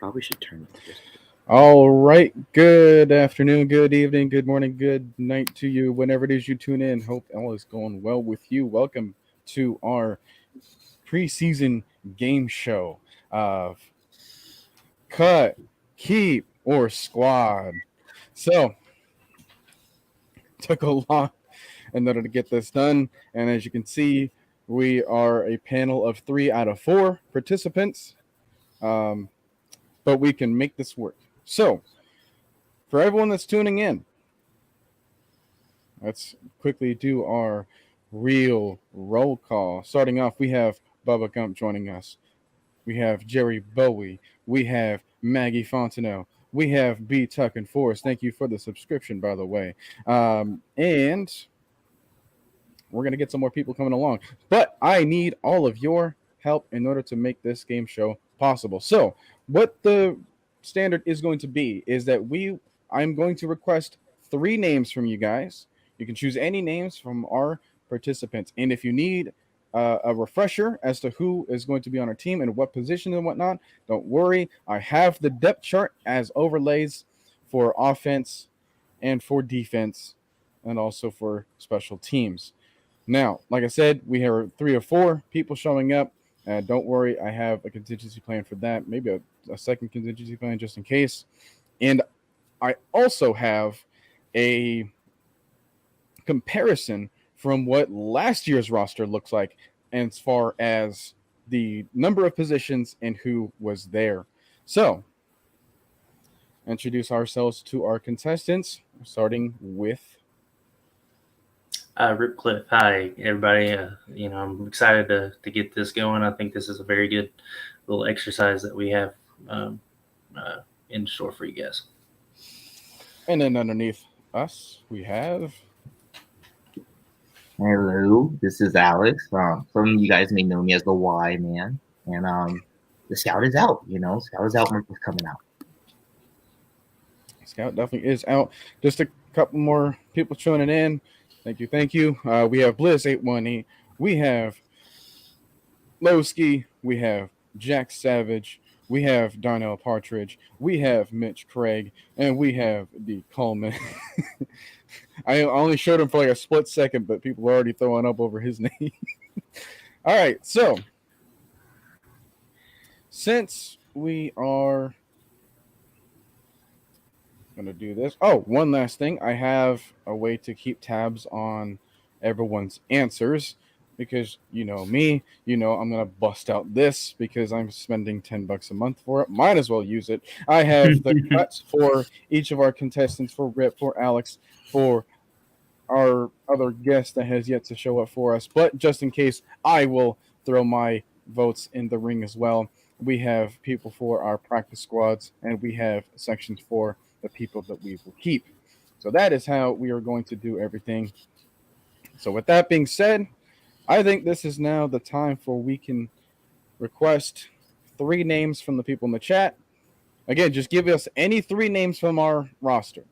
Probably should turn it. All right. Good afternoon, good evening, good morning, good night to you, whenever it is you tune in. Hope all is going well with you. Welcome to our preseason game show of Cut, Keep, or Squad. So, took a lot in order to get this done. And as you can see, we are a panel of 3 out of 4 participants, um, but we can make this work. So, for everyone that's tuning in, let's quickly do our real roll call. Starting off, we have Bubba Gump joining us. We have Jerry Bowie. We have Maggie Fontenot. We have B. Tuck and Forrest. Thank you for the subscription, by the way. And we're going to get some more people coming along. But I need all of your help in order to make this game show possible. So, what the standard is going to be is that I'm going to request 3 names from you guys. You can choose any names from our participants. And if you need a refresher as to who is going to be on our team and what position and whatnot, don't worry. I have the depth chart as overlays for offense and for defense and also for special teams. Now, like I said, we have 3 or 4 people showing up. Don't worry, I have a contingency plan for that. Maybe a second contingency plan just in case. And I also have a comparison from what last year's roster looks like as far as the number of positions and who was there. So, introduce ourselves to our contestants, starting with RIPCLIFF. Hi, everybody. I'm excited to get this going. I think this is a very good little exercise that we have in store for you guys. And then underneath us, we have. Hello, this is Alex. Some of you guys may know me as the Y Man, and the Scout is out. Scout is out. Merch is coming out. Scout definitely is out. Just a couple more people tuning in. Thank you. We have Bliss818. We have Lowski. We have Jack Savage. We have Darnell Partridge. We have Mitch Craig. And we have D. Coleman. I only showed him for like a split second, but people were already throwing up over his name. All right, so since we are going to do this. Oh, one last thing. I have a way to keep tabs on everyone's answers because you know me, I'm going to bust out this because I'm spending $10 a month for it. Might as well use it. I have the cuts for each of our contestants, for Rip, for Alex, for our other guest that has yet to show up for us. But just in case, I will throw my votes in the ring as well. We have people for our practice squads, and we have sections for the people that we will keep. So that is how we are going to do everything. So with that being said, I think this is now the time for we can request 3 names from the people in the chat. Again, just give us any 3 names from our roster.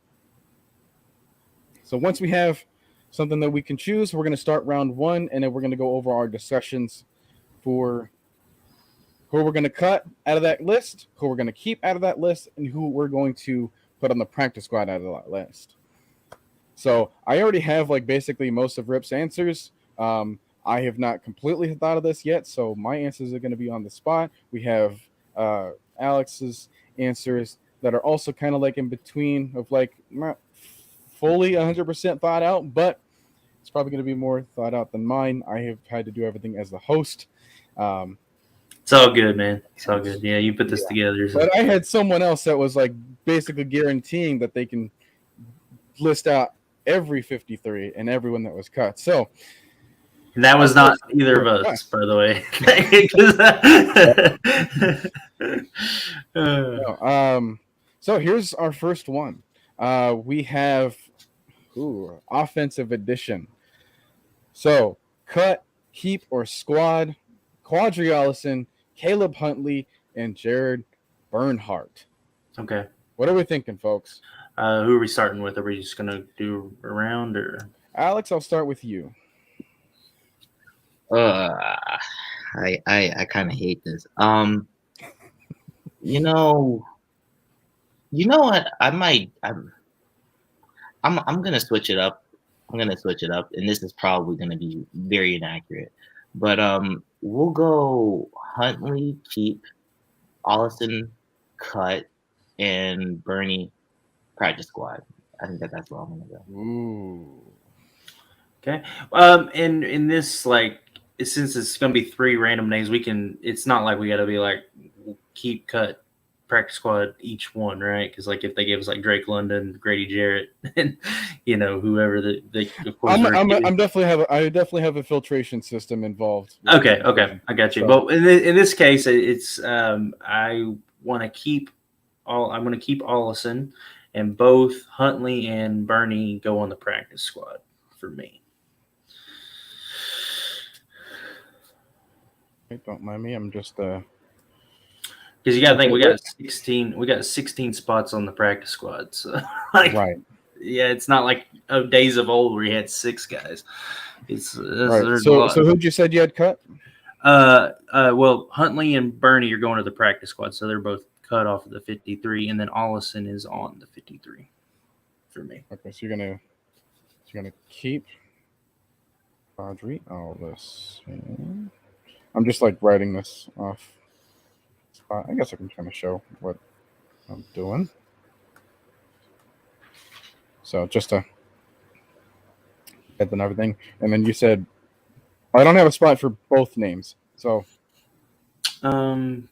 So once we have something that we can choose, we're going to start round 1, and then we're going to go over our discussions for who we're going to cut out of that list, who we're going to keep out of that list, and who we're going to put on the practice squad out of that list. So I already have basically most of Rip's answers. I have not completely thought of this yet, so my answers are going to be on the spot. We have Alex's answers that are also kind of in between of not fully 100% thought out, but it's probably going to be more thought out than mine. I have had to do everything as the host. It's all good, man. It's all good. Yeah, you put this together. But I had someone else that was basically guaranteeing that they can list out every 53 and everyone that was cut. So that was not either of us, by the way. No, so here's our first one. We have offensive edition. So cut, keep, or squad, Quadri Allison, Caleb Huntley, and Jared Bernhardt. Okay. What are we thinking, folks? Who are we starting with? Are we just going to do a round or? Alex, I'll start with you. I kind of hate this. You know, you know what? I'm gonna switch it up. I'm gonna switch it up, and this is probably gonna be very inaccurate. But we'll go Huntley, keep Allison, cut, and Bernie practice squad. I think that's where I'm gonna go. Ooh. Okay. And in this, like, since it's gonna be 3 random names, we can. It's not like we got to be like keep cut practice squad each one, right? Because like if they give us like Drake London, Grady Jarrett, and whoever they of course I definitely have a filtration system involved. Okay, I got you. So- Well, in this case, it's I want to keep I'm going to keep Allison, and both Huntley and Bernie go on the practice squad for me. Hey, don't mind me. I'm just Because you got to think we got 16 spots on the practice squad. So like, right. yeah, it's not like days of old where you had 6 guys. Right. There's a lot. So who'd you said you had cut? Well, Huntley and Bernie are going to the practice squad, so they're both cut off of the 53, and then Allison is on the 53 for me. Okay, so you're gonna keep Audrey Allison. I'm just like writing this off. I guess I can kind of show what I'm doing. So just to get and everything, and then you said I don't have a spot for both names. So Well,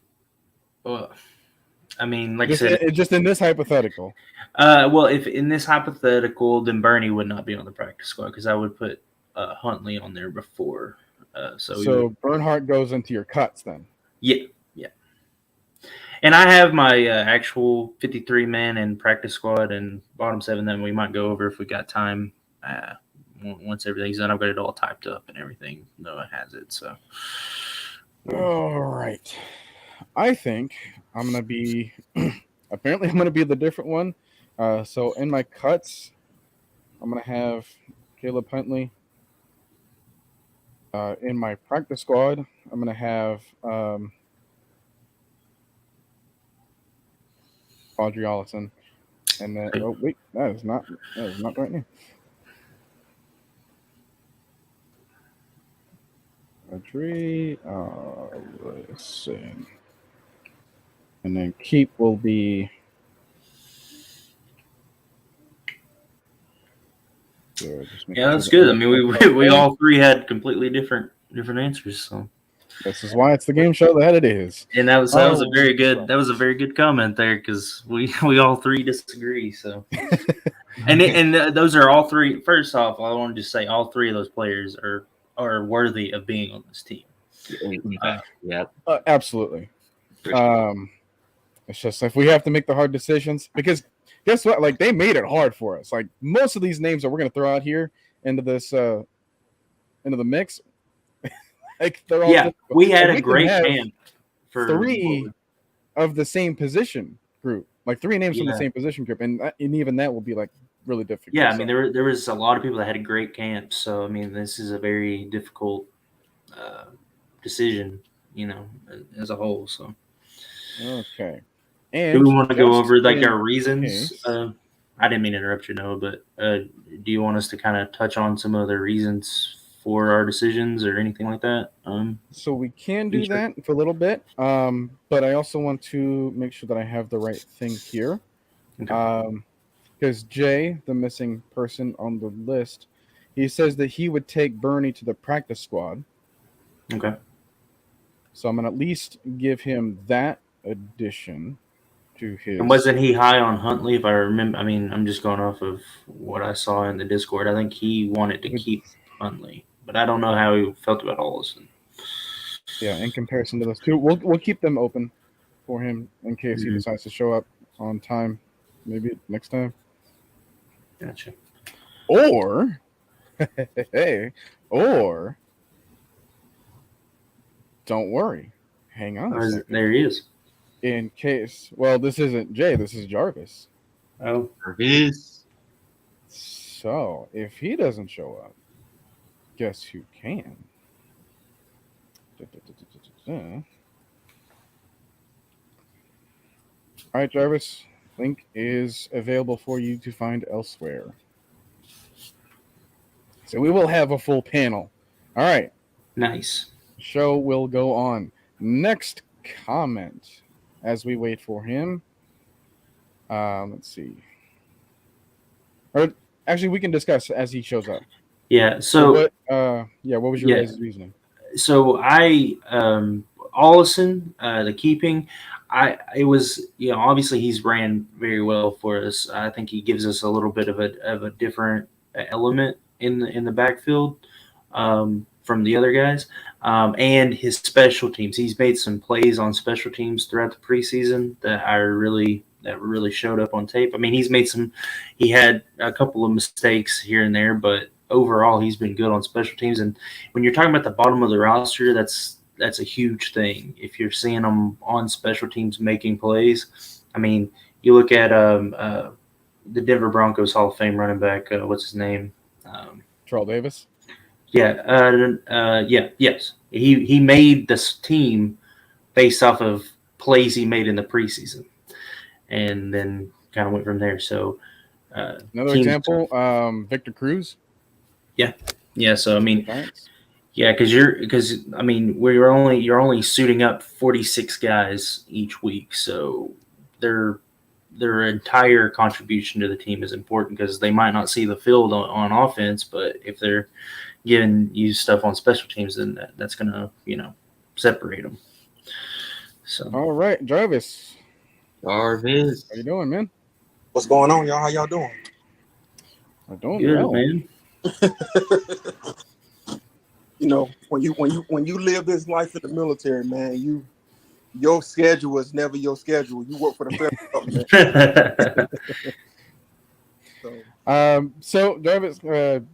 I mean, like just, I said, just in this hypothetical. well, if in this hypothetical, then Bernie would not be on the practice squad because I would put Huntley on there before. So Bernhardt goes into your cuts then. Yeah. And I have my actual 53 man and practice squad and bottom 7 that we might go over if we got time. Once everything's done, I've got it all typed up and everything. Noah has it. So, all right. I think I'm gonna be. Apparently, I'm gonna be the different one. So in my cuts, I'm gonna have Caleb Huntley. In my practice squad, I'm gonna have Audrey Allison, and then that is not the right name. Audrey Allison, and then keep will be. Yeah, that's good. I mean, we all 3 had completely different answers. So this is why it's the game show that it is. and that was a very good comment there because we all 3 disagree. So and those are all 3. First off, I want to just say all 3 of those players are worthy of being on this team. Yep. Absolutely. Sure. It's just if we have to make the hard decisions, because guess what? Like they made it hard for us. Like most of these names that we're gonna throw out here into this into the mix, like they're all difficult. We had a great camp for 3 of the same position group, like 3 names from the same position group, and even that will be like really difficult. Yeah, I mean there was a lot of people that had a great camp, so I mean this is a very difficult decision, as a whole. So okay. And do we want to go over like our reasons? Case. I didn't mean to interrupt you, Noah, but do you want us to kind of touch on some of the reasons for our decisions or anything like that? So we can do that for a little bit, but I also want to make sure that I have the right thing here. Okay. Because Jay, the missing person on the list, he says that he would take Bernie to the practice squad. Okay. So I'm going to at least give him that addition to his. And wasn't he high on Huntley? If I remember, I mean, I'm just going off of what I saw in the Discord. I think he wanted to keep Huntley, but I don't know how he felt about Allison. Yeah, in comparison to those 2, we'll keep them open for him in case he decides to show up on time, maybe next time. Gotcha. Or don't worry. Hang on a second. There he is. In case, well, this isn't Jay, this is Jarvis. Oh, Jarvis. So if he doesn't show up, guess who can? All right, Jarvis. Link is available for you to find elsewhere. So we will have a full panel. All right. Nice. Show will go on. Next comment as we wait for him. Let's see. Or actually, we can discuss as he shows up. Yeah. So So what was your guys' reasoning? so I Allison, the keeping, it was, obviously he's ran very well for us. I think he gives us a little bit of a different element in the backfield from the other guys, and his special teams. He's made some plays on special teams throughout the preseason that really showed up on tape. I mean, he had a couple of mistakes here and there, but overall he's been good on special teams. And when you're talking about the bottom of the roster, that's a huge thing. If you're seeing them on special teams making plays, I mean, you look at the Denver Broncos Hall of Fame running back. What's his name? Terrell Davis. Yes. He made this team based off of plays he made in the preseason, and then kind of went from there. So another example, Victor Cruz. Yeah. So I mean, yeah, because you're only suiting up 46 guys each week, so their entire contribution to the team is important because they might not see the field on offense, but if they're giving you stuff on special teams, then that's gonna separate them. So all right, Jarvis. How you doing, man? What's going on, y'all? How y'all doing? I'm doing good, well, man. When you live this life in the military, man, your schedule is never your schedule. You work for the federal government. So Jarvis, do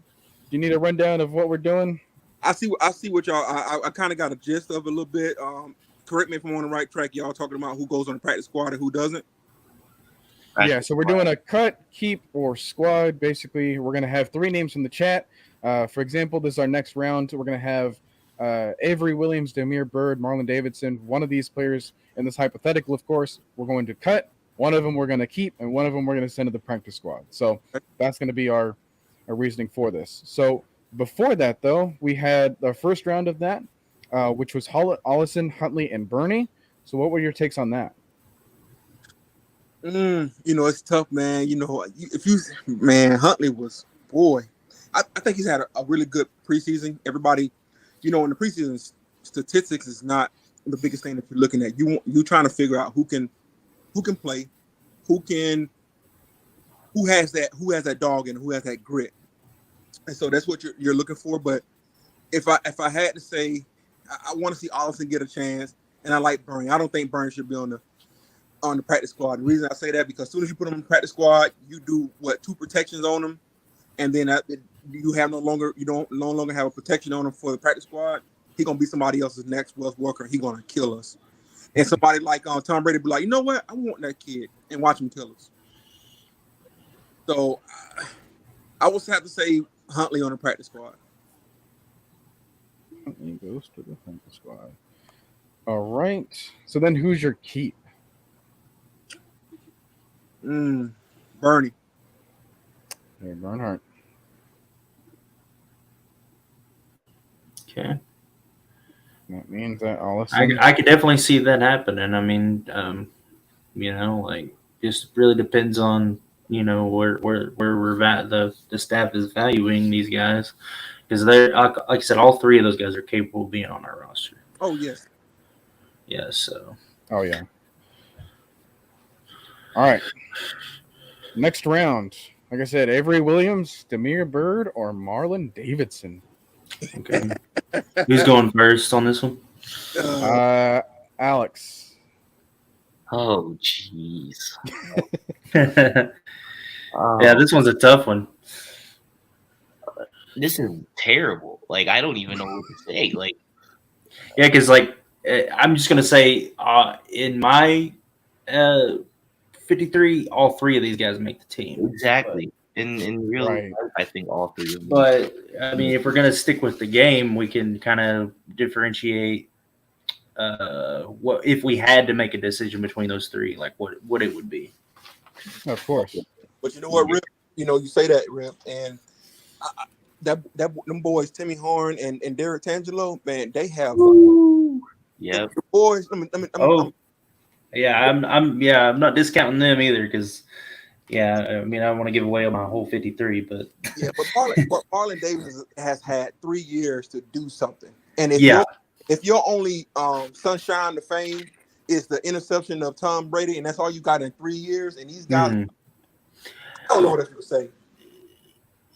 you need a rundown of what we're doing? I see what y'all. I kind of got a gist of it a little bit. Correct me if I'm on the right track. Y'all talking about who goes on the practice squad and who doesn't. Yeah, so we're doing a cut, keep, or squad. Basically, we're going to have 3 names in the chat. For example, this is our next round. We're going to have Avery Williams, Demir Bird, Marlon Davidson. One of these players in this hypothetical, of course, we're going to cut. One of them we're going to keep, and one of them we're going to send to the practice squad. So that's going to be our reasoning for this. So before that, though, we had the first round of that, which was Allison, Huntley, and Bernie. So what were your takes on that? It's tough, man. Huntley was, boy, I think he's had a really good preseason. Everybody, in the preseason, statistics is not the biggest thing that you're looking at. You trying to figure out who can play, who has that dog and who has that grit, and so that's what you're looking for. But if I had to say, I want to see Allison get a chance, and I like Bernie. I don't think Bernie should be on the practice squad. The reason I say that because as soon as you put him on the practice squad, you do 2 protections on him, and then you no longer have a protection on him for the practice squad. He's gonna be somebody else's next Wes Walker. He's gonna kill us. And somebody like Tom Brady be like, you know what? I want that kid and watch him kill us. So I would have to say Huntley on the practice squad. Huntley goes to the practice squad. All right. So then, who's your keep? Bernie. Hey, Bernhardt. Okay. That means that Allison. I could definitely see that happening. I mean, just really depends on where we're at. The staff is valuing these guys because they're, like I said, all 3 of those guys are capable of being on our roster. Oh yes. Yeah. So. Oh yeah. All right. Next round. Like I said, Avery Williams, Demir Bird, or Marlon Davidson. Okay. Who's going first on this one? Alex. Oh, jeez. Yeah, this one's a tough one. This is terrible. Like, I don't even know what to say. Like, yeah, because I'm just gonna say, in my 53, all 3 of these guys make the team. Exactly. In real life, I think all 3 of them. But I mean, if we're gonna stick with the game, we can kind of differentiate what if we had to make a decision between those three, like what it would be. Of course. But you know what, Rip? You know, you say that, Rip, and them boys, Timmy Horn and Derek Tangelo, man, they have Yep. boys. I'm not discounting them either because I mean I don't want to give away my whole 53, but but Marlon Davis has had 3 years to do something, and if your only sunshine to fame is the interception of Tom Brady, and that's all you got in 3 years, and these guys, I don't know what else to say.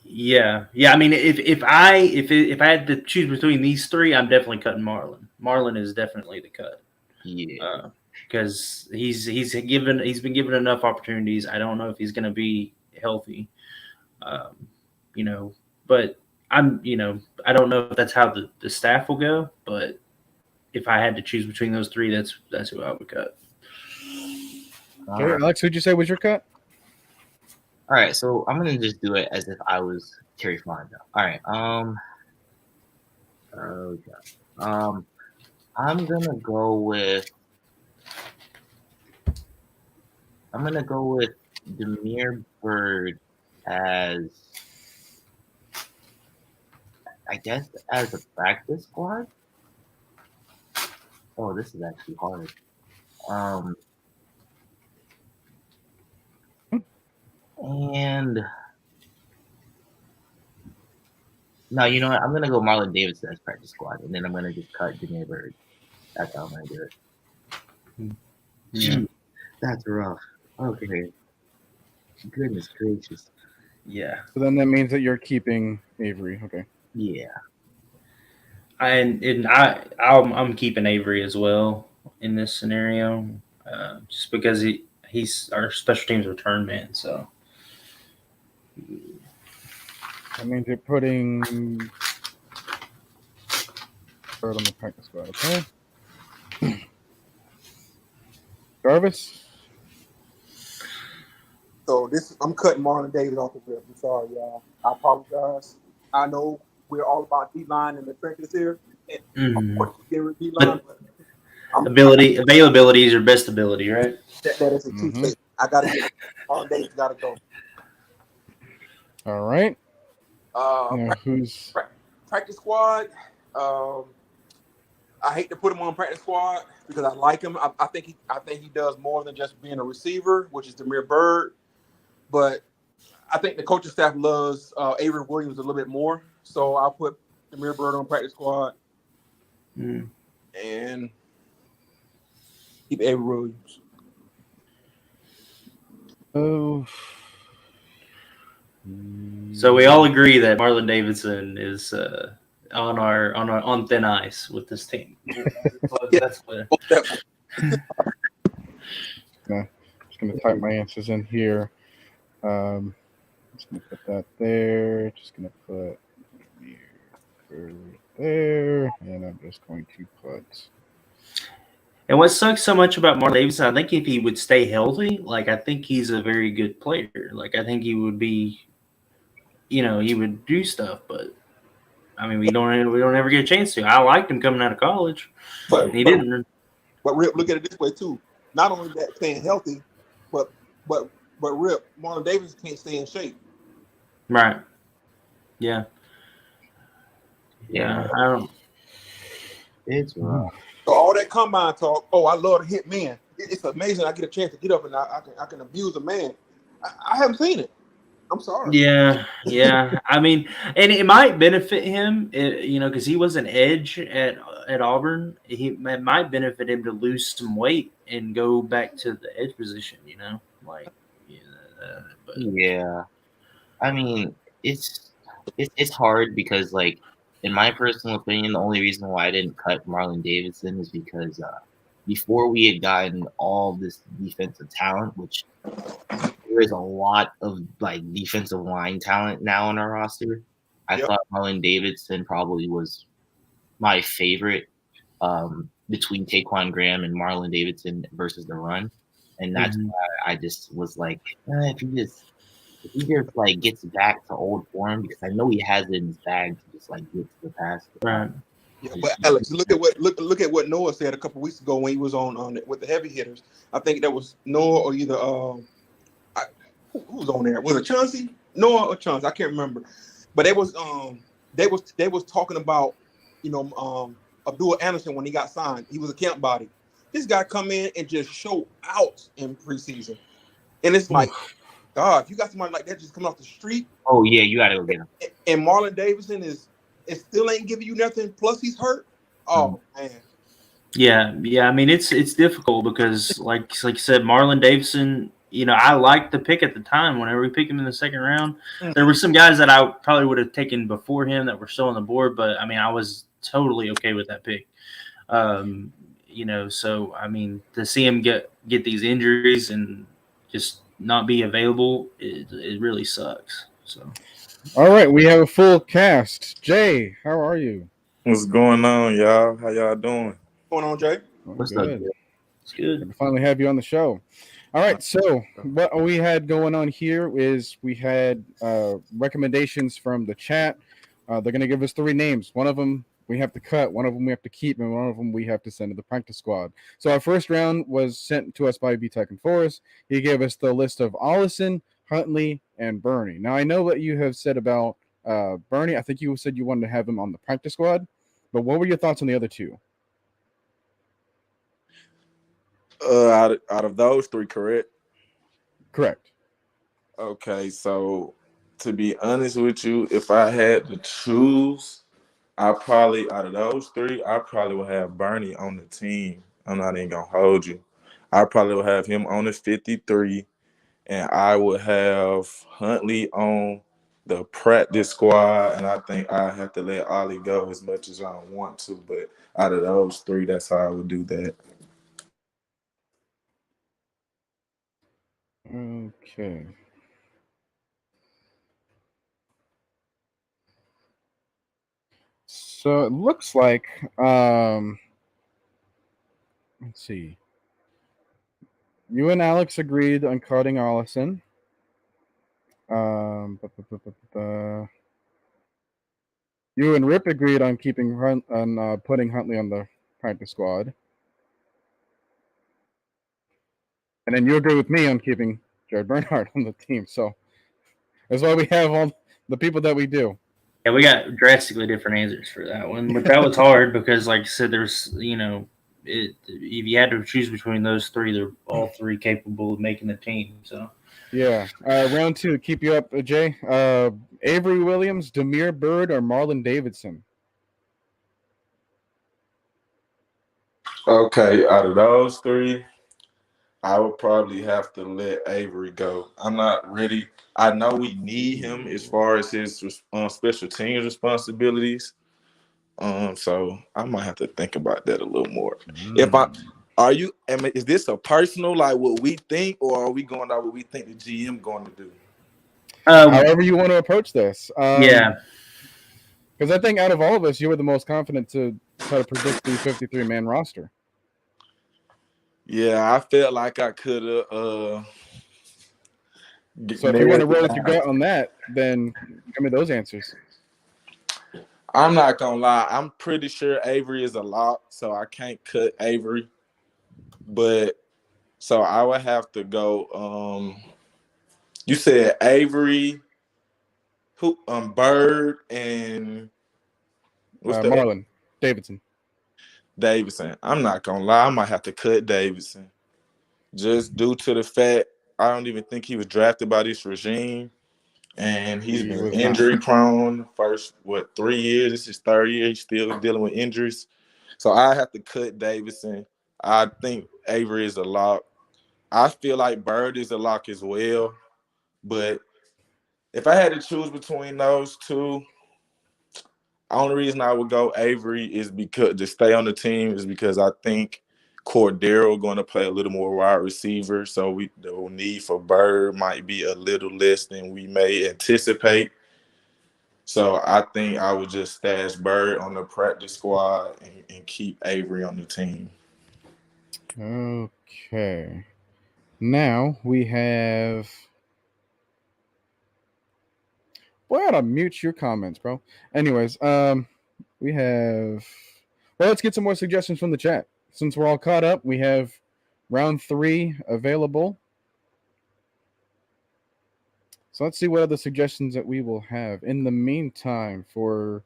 Yeah. I mean, if I had to choose between these three, I'm definitely cutting Marlon. Marlon is definitely the cut. Yeah. Because he's been given enough opportunities. I don't know if he's going to be healthy. But I'm, I don't know if that's how the staff will go. But if I had to choose between those three, that's who I would cut. Okay, Alex, who'd you say was your cut? All right, so I'm gonna just do it as if I was Terry Fonda. All right, I'm gonna go with Demir Bird as, I guess, as a practice squad. Oh, this is actually hard. And no, you know what? I'm gonna go Marlon Davidson as practice squad, and then I'm gonna just cut Demir Bird. That's how I'm gonna do it. Yeah. That's rough. Okay. Goodness gracious. Yeah. So then that means that you're keeping Avery. Okay. Yeah. I'm keeping Avery as well in this scenario, just because he's our special teams return man. So that means you're putting Bird on the practice squad. Okay. Jarvis. So I'm cutting Marlon Davis off the rip. I'm sorry, y'all. I apologize. I know we're all about D-line and the trenches here. And D-line, availability is your best ability, right? That is a true statement. I gotta get Marlon Davis. Gotta go. All right. Who's practice squad? I hate to put him on practice squad because I like him. I think he does more than just being a receiver, which is Demir Bird. But I think the coaching staff loves Avery Williams a little bit more. So I'll put Demir Bird on practice squad and keep Avery Williams. Oh. So we all agree that Marlon Davidson is on thin ice with this team. That's what. Just gonna type my answers in here. Just gonna put that there. Just gonna put there, and I'm just going to put. And what sucks so much about Marlon Davidson, I think if he would stay healthy, like I think he's a very good player. Like I think he would be, he would do stuff, but I mean we don't ever get a chance to. I liked him coming out of college, but he didn't. But Rip, look at it this way too. Not only that staying healthy, but Rip, Marlon Davis can't stay in shape. Right. Yeah. Yeah. I don't. It's rough. So all that combine talk. Oh, I love to hit men. It's amazing. I get a chance to get up and I can abuse a man. I haven't seen it. I'm sorry. Yeah. I mean, and it might benefit him, because he was an edge at Auburn. It might benefit him to lose some weight and go back to the edge position. Yeah. I mean, it's hard because, like, in my personal opinion, the only reason why I didn't cut Marlon Davidson is because before we had gotten all this defensive talent, which there is a lot of like defensive line talent now on our roster, I thought Marlon Davidson probably was my favorite between Taquan Graham and Marlon Davidson versus the run, and that's why I just was like, if he just like gets back to old form, because I know he has it in his bag to just like get to the pass. Right. Yeah, but Alex, look at what Noah said a couple weeks ago when he was on with the heavy hitters. I think that was Noah or either who was on there? Was it Chauncey? Noah or Chauncey? I can't remember. But they was talking about Abdul Anderson when he got signed. He was a camp body. This guy come in and just show out in preseason, and it's like, God, if you got somebody like that just coming off the street, Oh yeah, you gotta go get him. and Marlon Davidson is still ain't giving you nothing. Plus he's hurt. Oh man. Yeah. I mean, it's difficult because, like you said, Marlon Davidson. I liked the pick at the time. Whenever we picked him in the second round, there were some guys that I probably would have taken before him that were still on the board. But I mean, I was totally okay with that pick. So I mean, to see him get these injuries and just not be available, it really sucks. So. All right, we have a full cast. Jay, how are you? What's going on, y'all? How y'all doing? What's going on, Jay? What's good. up? It's good. Good to finally have you on the show. All right, so what we had going on here is we had recommendations from the chat. They're going to give us 3 names. One of them we have to cut, one of them we have to keep, and one of them we have to send to the practice squad. So our first round was sent to us by B-Tech and Forrest. He gave us the list of Ollison, Huntley, and Bernie. Now, I know what you have said about Bernie. I think you said you wanted to have him on the practice squad, but what were your thoughts on the other 2? Out of those 3, correct? Correct. Okay, so to be honest with you, if I had to choose, I probably out of those 3, I probably would have Bernie on the team. I'm not even gonna hold you. I probably would have him on the 53, and I would have Huntley on the practice squad. And I think I have to let Ollie go as much as I want to, but out of those 3, that's how I would do that. Okay. So it looks like, let's see. You and Alex agreed on cutting Ollison. You and Rip agreed on keeping putting Huntley on the practice squad. And then you agree with me on keeping Jared Bernhardt on the team. So that's why we have all the people that we do. Yeah, we got drastically different answers for that one, but that was hard because, like I said, there's if you had to choose between those 3, they're all 3 capable of making the team. So yeah, round 2, keep you up, Jay. Avery Williams, Demir Bird, or Marlon Davidson. Okay, out of those 3, I would probably have to let Avery go. I'm not ready. I know we need him as far as his special teams responsibilities. So I might have to think about that a little more. Is this a personal, like what we think, or are we going out what we think the GM going to do? However you want to approach this. Yeah. Because I think out of all of us, you were the most confident to try to predict the 53-man roster. Yeah, I felt like I could have. So if you want to roll with your gut on that, then give me those answers. I'm not gonna lie. I'm pretty sure Avery is a lock, so I can't cut Avery. But so I would have to go. You said Avery, who? Bird and what's the Marlon Davidson. Davidson. I'm not gonna lie. I might have to cut Davidson, just due to the fact I don't even think he was drafted by this regime. And he's been injury prone first, 3 years? This is 3rd year. He's still dealing with injuries. So I have to cut Davidson. I think Avery is a lock. I feel like Bird is a lock as well. But if I had to choose between those 2, the only reason I would go Avery is because to stay on the team is because I think Cordero going to play a little more wide receiver, so the need for Bird might be a little less than we may anticipate. So I think I would just stash Bird on the practice squad and keep Avery on the team. Okay. Now we have. Boy, I gotta mute your comments, bro. Anyways, we have Well, let's get some more suggestions from the chat. Since we're all caught up, we have round 3 available. So let's see what other suggestions that we will have. In the meantime, for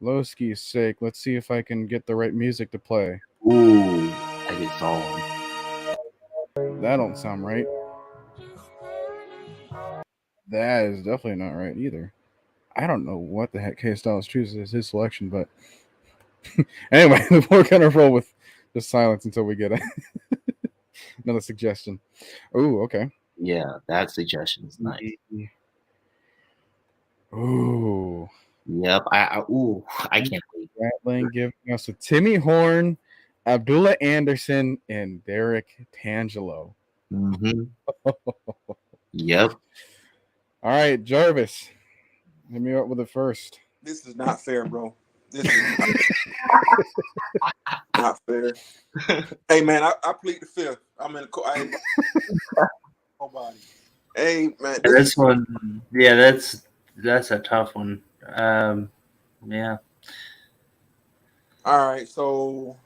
Lowski's sake, let's see if I can get the right music to play. Ooh, I just saw one. That don't sound right. That is definitely not right either. I don't know what the heck K-Styles chooses as his selection, but anyway, we're going to roll with the silence until we get another suggestion. Ooh, okay. Yeah, that suggestion is nice. Ooh. Yep. I can't wait. Rattling giving us a Timmy Horn, Abdullah Anderson, and Derek Tangelo. Mm-hmm. Yep. All right, Jarvis. Hit me up with it first. This is not fair, bro. This is not fair. Hey, man, I plead the fifth. I'm in the nobody. Hey, man. This one, yeah, that's a tough one. Yeah. All right, so,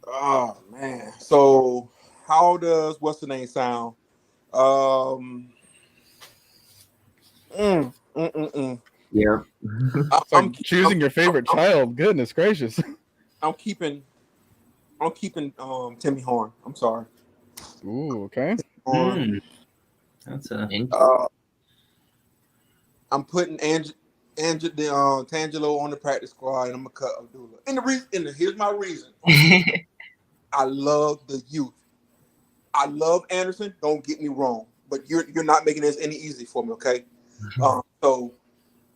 oh man, so how does what's the name sound? Yep. I'm choosing your favorite child. Goodness gracious. I'm keeping Timmy Horn. I'm sorry. Ooh, okay. That's a. I'm putting Tangelo on the practice squad, and I'm gonna cut Abdullah. And here's my reason. I love the youth. I love Anderson. Don't get me wrong, but you're not making this any easy for me, okay? So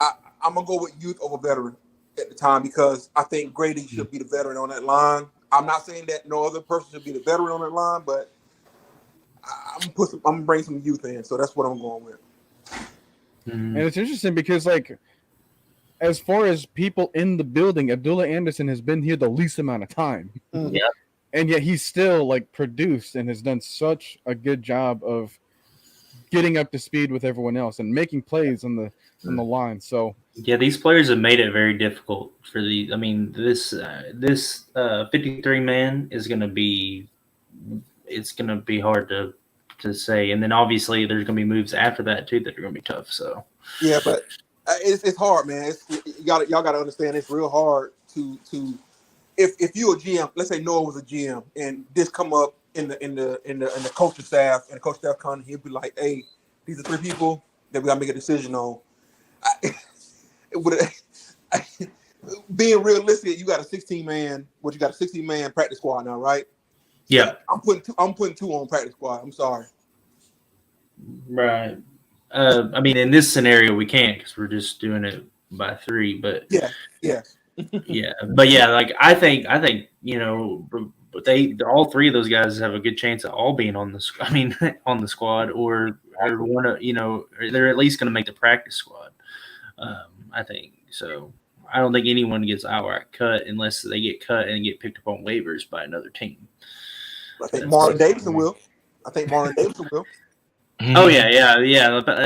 I'm gonna go with youth over veteran at the time because I think Grady should be the veteran on that line. I'm not saying that no other person should be the veteran on that line, but I'm gonna bring some youth in, so that's what I'm going with. And it's interesting because, like, as far as people in the building, Abdullah Anderson has been here the least amount of time. Yeah. And yet he's still, like, produced and has done such a good job of getting up to speed with everyone else and making plays on the line. So yeah, these players have made it very difficult for the. I mean, this 53 man is going to be. It's going to be hard to say, and then obviously there's going to be moves after that too that are going to be tough. So yeah, but it's hard, man. Y'all got to understand it's real hard to if you a GM, let's say Noah was a GM, and this come up in the coaching staff, and the coaching staff come, he'll be like, "Hey, these are 3 people that we got to make a decision on." Being realistic, you got a 16-man. You got a 16-man practice squad now, right? yeah, I'm putting 2 on practice squad. I'm sorry. right. I mean, in this scenario, we can't because we're just doing it by 3. But yeah. yeah, but yeah, like I think but all 3 of those guys have a good chance of all being on the. I mean, on the squad or one of they're at least going to make the practice squad. I think so. I don't think anyone gets outright cut unless they get cut and get picked up on waivers by another team. I think Marlon Davidson will. Oh yeah.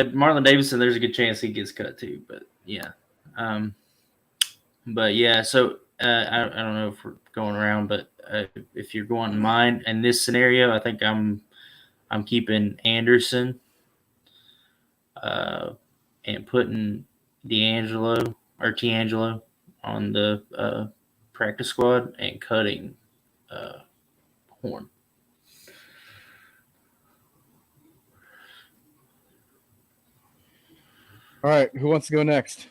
Marlon Davidson, there's a good chance he gets cut too. But yeah, So I don't know if we're going around, but if you're going in mine in this scenario, I think I'm keeping Anderson, and putting Tangelo on the practice squad and cutting Horn. all right, who wants to go next?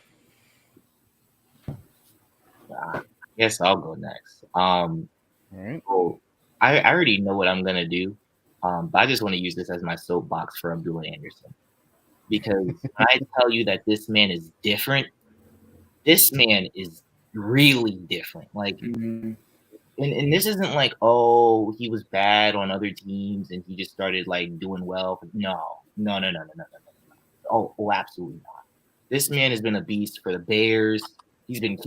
I guess I'll go next. All right. So I already know what I'm gonna do, but I just want to use this as my soapbox for Abdullah Anderson because when I tell you that this man is different. This man is really different. Like, and this isn't like, oh, he was bad on other teams and he just started like doing well. No. Oh, absolutely not. This man has been a beast for the Bears. He's been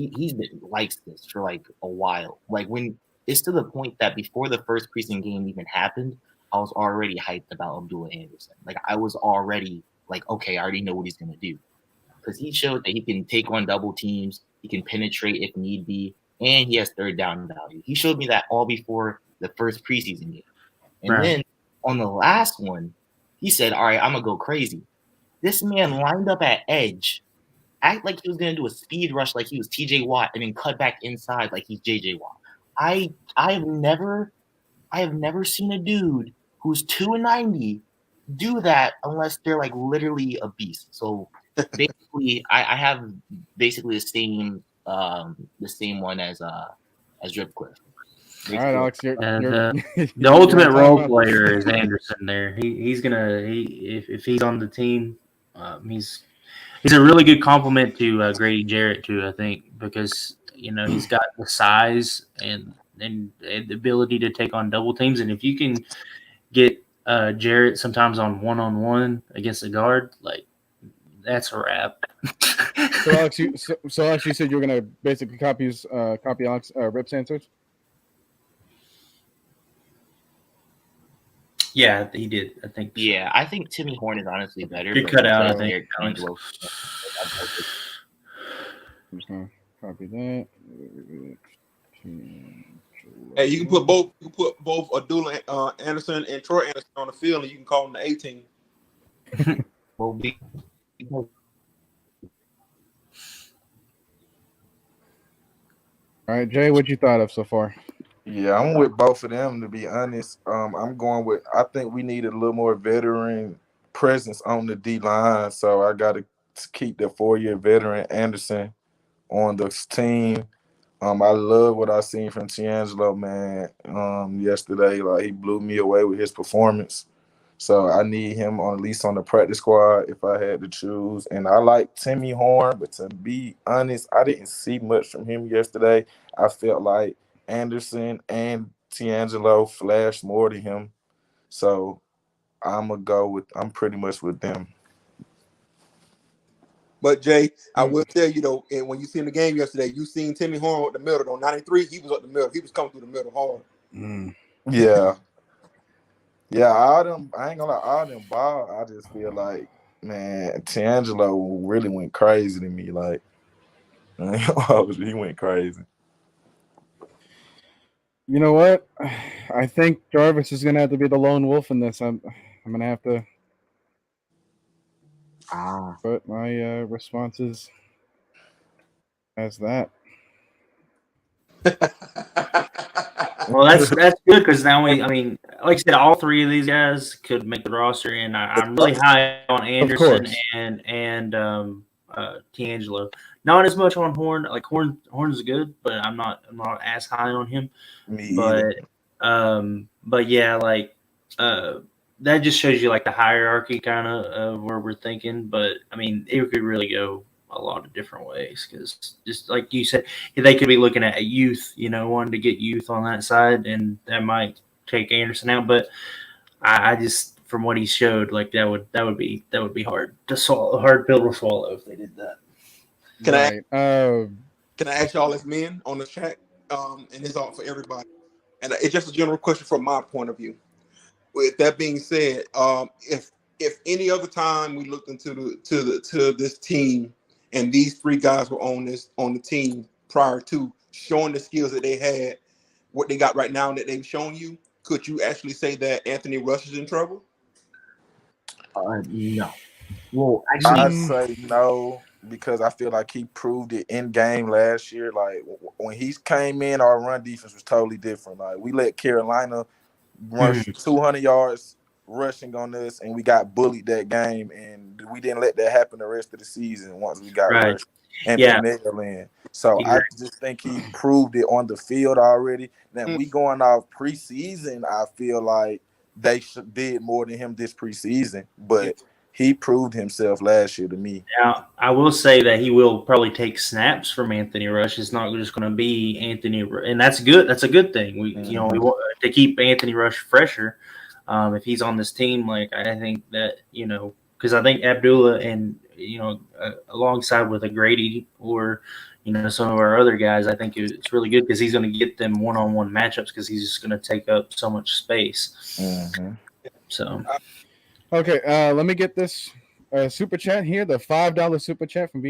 likes this for like a while. Like when it's to the point that before the first preseason game even happened, I was already hyped about Abdullah Anderson. Like I was already like, okay, I already know what he's gonna do. Because he showed that he can take on double teams. He can penetrate if need be, and he has third down value. He showed me that all before the first preseason game. And then on the last one, he said, all right, I'm going to go crazy. This man lined up at edge, act like he was going to do a speed rush like he was TJ Watt, and then cut back inside like he's JJ Watt. I have never seen a dude who's 290 do that unless they're like literally a beast. So basically, I have basically the same one as RIPCLIFF. All right, Alex, the ultimate role player is Anderson. There, if he's on the team, he's a really good compliment to Grady Jarrett too. I think because he's got the size and the ability to take on double teams, and if you can get Jarrett sometimes on one-on-one against a guard, like that's a wrap. So Alex, you said you were gonna basically copy Alex Rip's answers. Yeah, he did. I think. Yeah, I think Timmy Horn is honestly better. Good cut out. I think. I'm just gonna copy that. Hey, you can put both. You can put both Abdullah Anderson and Troy Anderson on the field, and you can call them the A team. All right, Jay, what you thought of so far? Yeah, I'm with both of them, to be honest. I'm going with, I think we need a little more veteran presence on the D-line, so I got to keep the 4-year veteran Anderson on the team. I love what I seen from Tiangelo, man, yesterday. Like, he blew me away with his performance. So I need him at least on the practice squad if I had to choose. And I like Timmy Horn, but to be honest, I didn't see much from him yesterday. I felt like Anderson and Tiangelo flashed more to him. So I'm pretty much with them. But Jay, I will tell you though, and when you seen the game yesterday, you seen Timmy Horn up the middle though. 93, he was up the middle. He was coming through the middle hard. Yeah. Yeah, all them, I ain't gonna lie, all them ball, I just feel like, man, Tiangelo really went crazy to me. Like, he went crazy. You know what? I think Jarvis is gonna have to be the lone wolf in this. I'm gonna have to put my responses as that. Well, that's good because now like I said, all three of these guys could make the roster, and I'm really high on Anderson and Tiangelo. Not as much on Horn. Like Horn's good, but I'm not as high on him. But yeah, like that just shows you like the hierarchy kind of where we're thinking. But I mean, it could really go a lot of different ways because just like you said, they could be looking at youth, wanting to get youth on that side, and that might take Anderson out. But I just, from what he showed, like that would be hard to swallow, hard pill to swallow if they did that. Can I ask y'all as men on the chat? And it's all for everybody. And it's just a general question from my point of view. With that being said, if any other time we looked into this team and these three guys were on the team prior to showing the skills that they had, what they got right now that they've shown you, could you actually say that Anthony Rush is in trouble? No. Well, actually, I'd say no, because I feel like he proved it in game last year. Like when he came in, our run defense was totally different. Like we let Carolina run 200 yards rushing on us, and we got bullied that game, and we didn't let that happen the rest of the season once we got rushed and Tindell in. So I just think he proved it on the field already. Now we going off preseason, I feel like they did more than him this preseason, but he proved himself last year to me. Now, I will say that he will probably take snaps from Anthony Rush. It's not just going to be Anthony, and that's good. That's a good thing. We want to keep Anthony Rush fresher. If he's on this team, like I think that because I think Abdullah and alongside with a Grady or some of our other guys, I think it's really good because he's going to get them one-on-one matchups because he's just going to take up so much space. So, okay, let me get this super chat here, the $5 super chat from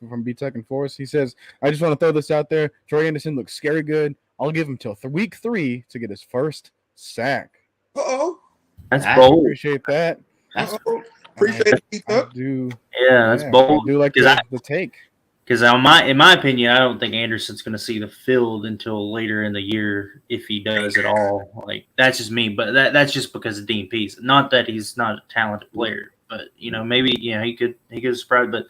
from B Tech and Forest. He says, "I just want to throw this out there. Troy Anderson looks scary good. I'll give him till week 3 to get his first sack." That's That- bold. Appreciate that. Appreciate it. I do. Yeah, that's I bold. do like Because the take. Because in my opinion, I don't think Anderson's going to see the field until later in the year, if he does at all. Like, that's just me, but that's just because of Dean Pease. Not that he's not a talented player, but maybe he could surprise. But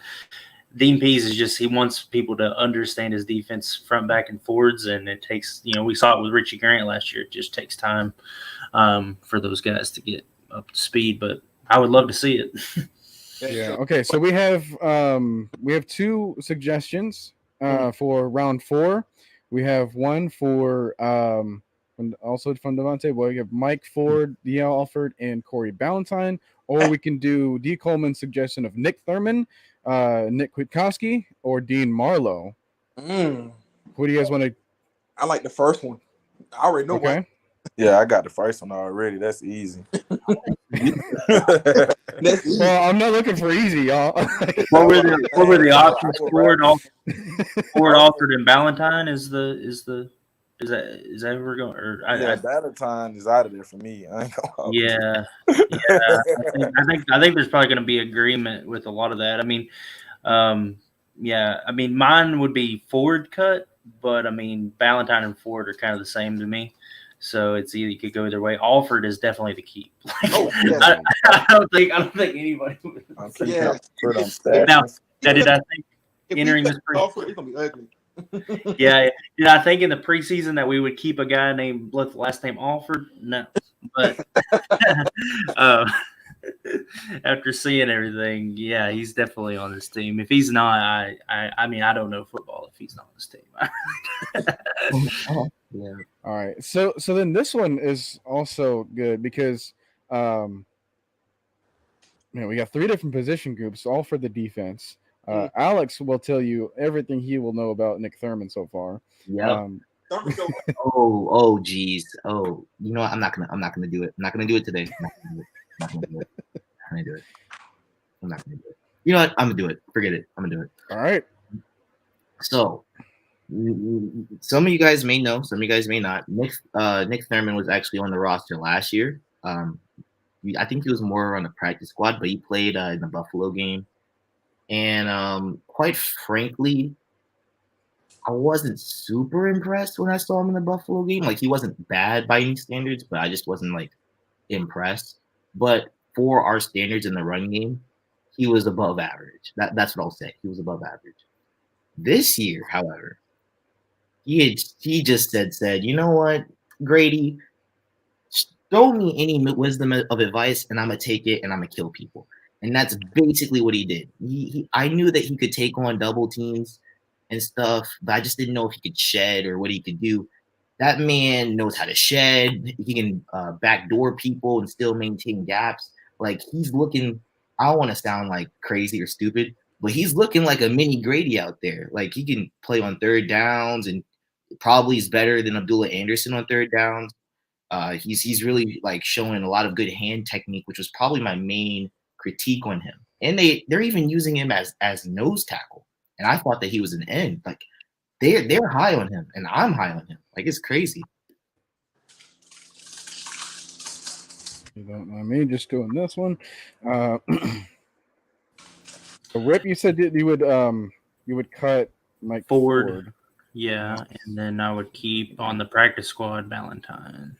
Dean Pease is just, he wants people to understand his defense front, back, and forwards, and it takes we saw it with Richie Grant last year. It just takes time for those guys to get up to speed. But I would love to see it. Yeah. Okay. So we have 2 suggestions for round 4. We have one for also from Devontae. Well, we have Mike Ford, D.L. Alford, and Corey Ballantyne. Or we can do D. Coleman's suggestion of Nick Thurman, Nick Kwiatkowski, or Dean Marlowe. Who do you guys want to? I like the first one. I already know Okay. one. Yeah, I got the first one already. That's easy. Well, I'm not looking for easy, y'all. What were the options? Ford, Alford, and Ballantyne is that where we're going? Or Valentine is out of there for me. I ain't gonna yeah. I think there's probably going to be agreement with a lot of that. I mean, mine would be Ford cut, but I mean, Ballantyne and Ford are kind of the same to me. So it's either, you could go either way. Alford is definitely the keep. I don't think anybody would. Yeah. Now, did I think entering this Alford, it's gonna be ugly. yeah. Did I think in the preseason that we would keep a guy named with last name Alford? No, but after seeing everything, yeah, he's definitely on this team. If he's not, I mean, I don't know football if he's not on this team. Yeah. All right. So then this one is also good because we got 3 different position groups, all for the defense. Alex will tell you everything he will know about Nick Thurman so far. Yeah. Geez. Oh, you know what? I'm not gonna do it. I'm not gonna do it today. I'm not gonna do it. You know what? I'm gonna do it. Forget it. I'm gonna do it. All right. So, some of you guys may know, some of you guys may not. Nick Thurman was actually on the roster last year. I think he was more on the practice squad, but he played in the Buffalo game. And quite frankly, I wasn't super impressed when I saw him in the Buffalo game. Like, he wasn't bad by any standards, but I just wasn't like impressed. But for our standards in the run game, he was above average. That's what I'll say. He was above average. This year, however, he just said, you know what, Grady, throw me any wisdom of advice, and I'm gonna take it, and I'm gonna kill people. And that's basically what he did. I knew that he could take on double teams and stuff, but I just didn't know if he could shed or what he could do. That man knows how to shed. He can backdoor people and still maintain gaps. Like, he's looking, I don't want to sound like crazy or stupid, but he's looking like a mini Grady out there. Like, he can play on third downs and probably is better than Abdullah Anderson on third downs. He's really like showing a lot of good hand technique, which was probably my main critique on him. And they're even using him as nose tackle. And I thought that he was an end. Like, they're high on him, and I'm high on him. Like, it's crazy. You don't mind me just doing this one. Rip, you said you would cut Mike Ford. Yeah, and then I would keep on the practice squad Ballantyne.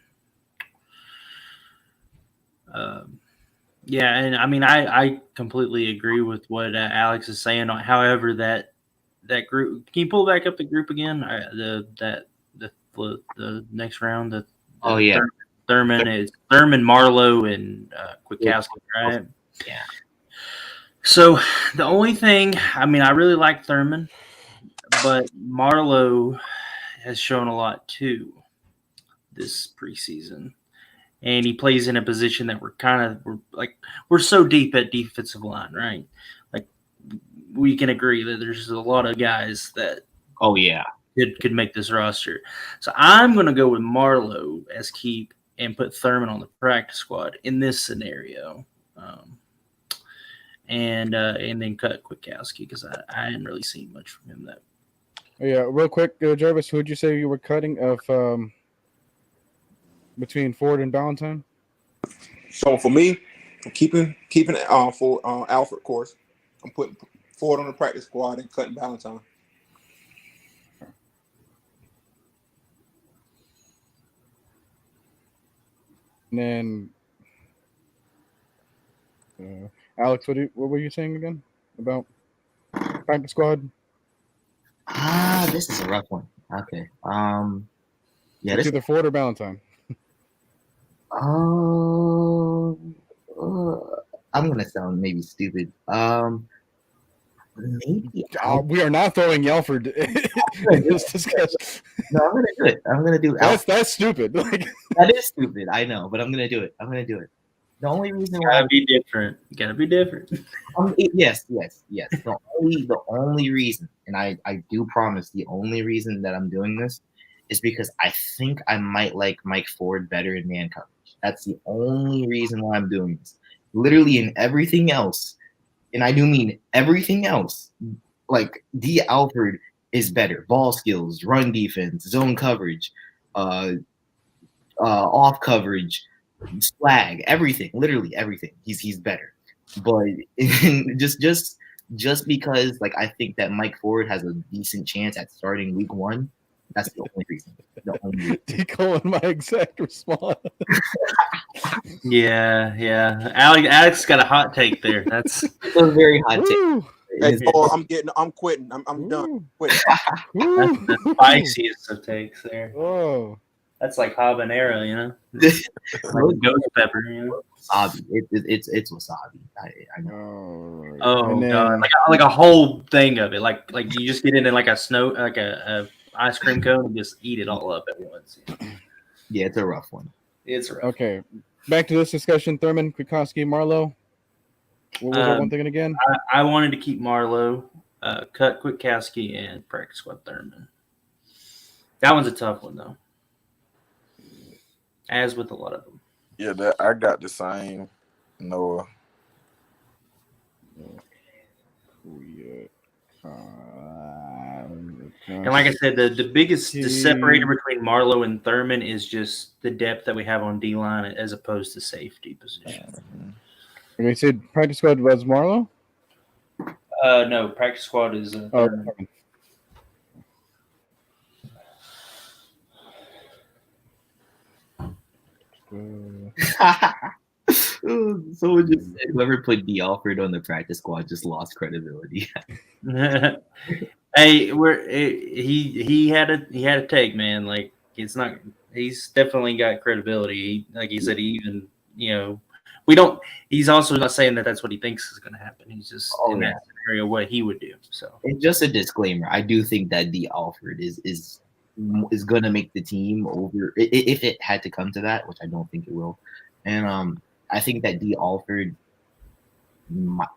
Yeah, and I mean, I completely agree with what Alex is saying. However, that group, can you pull back up the group again? The next round. Thurman is Thurman, Marlowe, and Kwiatkowski, right? Yeah. So the only thing, I mean, I really like Thurman, but Marlowe has shown a lot too this preseason. And he plays in a position that we're so deep at defensive line, right? Like, we can agree that there's a lot of guys that could make this roster. So I'm going to go with Marlowe as keep and put Thurman on the practice squad in this scenario. and then cut Kwiatkowski because I hadn't really seen much from him though. Yeah, real quick, Jarvis, who would you say you were cutting of between Ford and Valentine? So for me, I'm keeping for Alfred, of course. I'm putting Ford on the practice squad and cutting Valentine. And then, Alex, what were you saying again about practice squad? This is a rough one. Okay. Yeah. It's either Ford or Valentine. I'm gonna sound maybe stupid. Maybe we are not throwing Yelford in this discussion. No, I'm gonna do it. I'm gonna do it. That's stupid. That is stupid. I know, but I'm gonna do it. The only reason why Gotta be different. Gotta be different. Yes. The only reason, and I do promise, the only reason that I'm doing this is because I think I might like Mike Ford better in man coverage. That's the only reason why I'm doing this. Literally in everything else, and I do mean everything else, like D. Alford is better. Ball skills, run defense, zone coverage, off coverage, swag, everything, literally everything. He's better. But just because like I think that Mike Ford has a decent chance at starting week 1, that's the only reason. Decalling my exact response. Yeah. Alex got a hot take there. That's a very hot take. Hey, I'm quitting. I'm done. Quitting. That's the spiciest of takes there. Oh, that's like habanero, you know, like ghost pepper, you know. Wasabi. It's wasabi. I know. Oh god, like a whole thing of it. Like you just get it in like a ice cream cone and just eat it all up at once. Yeah, it's a rough one. It's rough. Okay, back to this discussion. Thurman, Kwiatkowski, Marlowe. What was that one thing again? I wanted to keep Marlowe, cut Kwiatkowski, and practice squad Thurman. That one's a tough one though, as with a lot of them. Yeah, I got the same. Noah. And like I said, the biggest the separator between Marlowe and Thurman is just the depth that we have on D-line as opposed to safety position. Okay, so practice squad was Marlowe? No, practice squad is Thurman. Someone just said whoever put D. Alford on the practice squad just lost credibility. Hey, he had a take, man. Like he's definitely got credibility. Like he said, he even he's also not saying that that's what he thinks is going to happen. He's just in that scenario what he would do. So it's just a disclaimer. I do think that D. Alford is going to make the team over if it had to come to that, which I don't think it will. And I think that D. Alford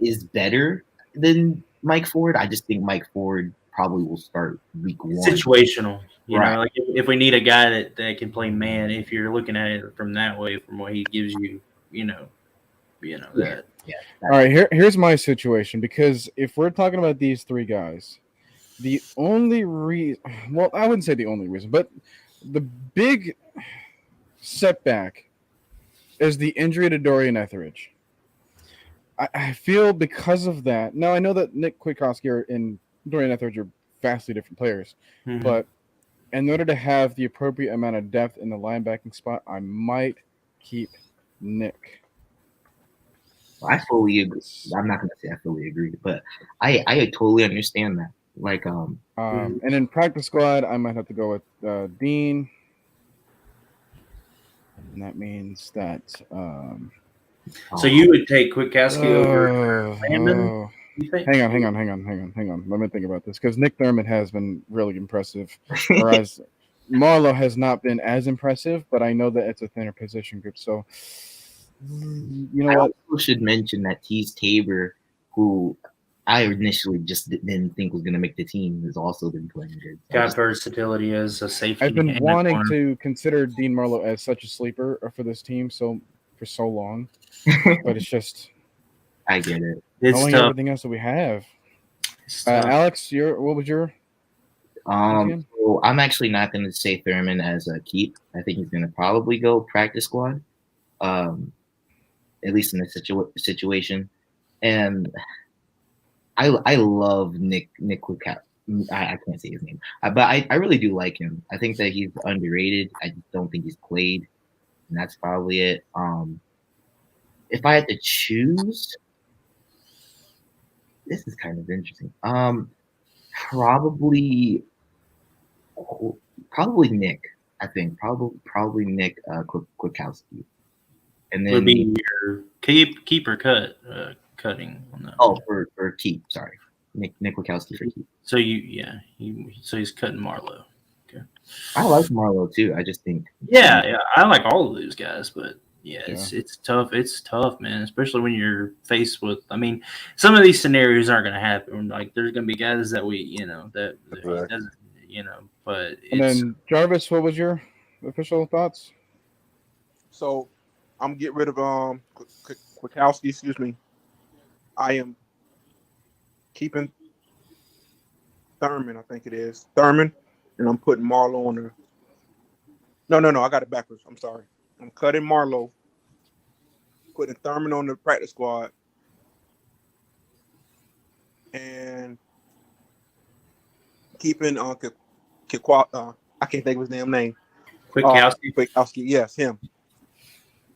is better than Mike Ford. I just think Mike Ford probably will start week 1. Situational. You know, like if we need a guy that can play man, if you're looking at it from that way, from what he gives you, that. Yeah. All right, here's my situation, because if we're talking about these 3 guys, the only reason, well, I wouldn't say the only reason, but the big setback is the injury to Dorian Etheridge. I feel because of that. Now, I know that Nick Kwiatkowski and Dorian Etheridge are vastly different players, but in order to have the appropriate amount of depth in the linebacking spot, I might keep Nick. I fully agree. I'm not going to say I fully agree, but I totally understand that. Like, and in practice squad, I might have to go with Dean, and that means that. So you would take Kwiatkowski over Landon? Hang on. Let me think about this, because Nick Thurman has been really impressive, whereas Marlowe has not been as impressive. But I know that it's a thinner position group, so I also should mention that Tease Tabor, who I initially just didn't think was going to make the team, has also been playing good. Got versatility as a safety. I've been wanting to consider Dean Marlowe as such a sleeper for this team for so long, but it's just I get it. It's Knowing tough. everything else that we have. It's tough. Alex, what was your? again? So I'm actually not going to say Thurman as a keep. I think he's going to probably go practice squad, at least in this situation. And I love Nick Lukow. I can't say his name, but I really do like him. I think that he's underrated. I just don't think he's played, and that's probably it. If I had to choose, this is kind of interesting. Probably Nick. I think probably Nick Kwiatkowski, and Would then be your keep or cutting on that. oh for keep. Sorry, Nick Kwiatkowski for keep. So he's cutting Marlowe. Okay. I like Marlowe too. I just think Yeah, I like all of these guys, but it's tough. It's tough, man, especially when you're faced with. I mean, some of these scenarios aren't going to happen. Like there's going to be guys that that Right. doesn't, but And then Jarvis, what was your official thoughts? So I'm getting rid of Kwiatkowski. Excuse me. I am keeping Thurman. I think it is Thurman, and I'm putting Marlowe on the. No. I got it backwards. I'm sorry. I'm cutting Marlowe, putting Thurman on the practice squad, and keeping I can't think of his damn name. Kwiatkowski. Kwiatkowski, yes, him.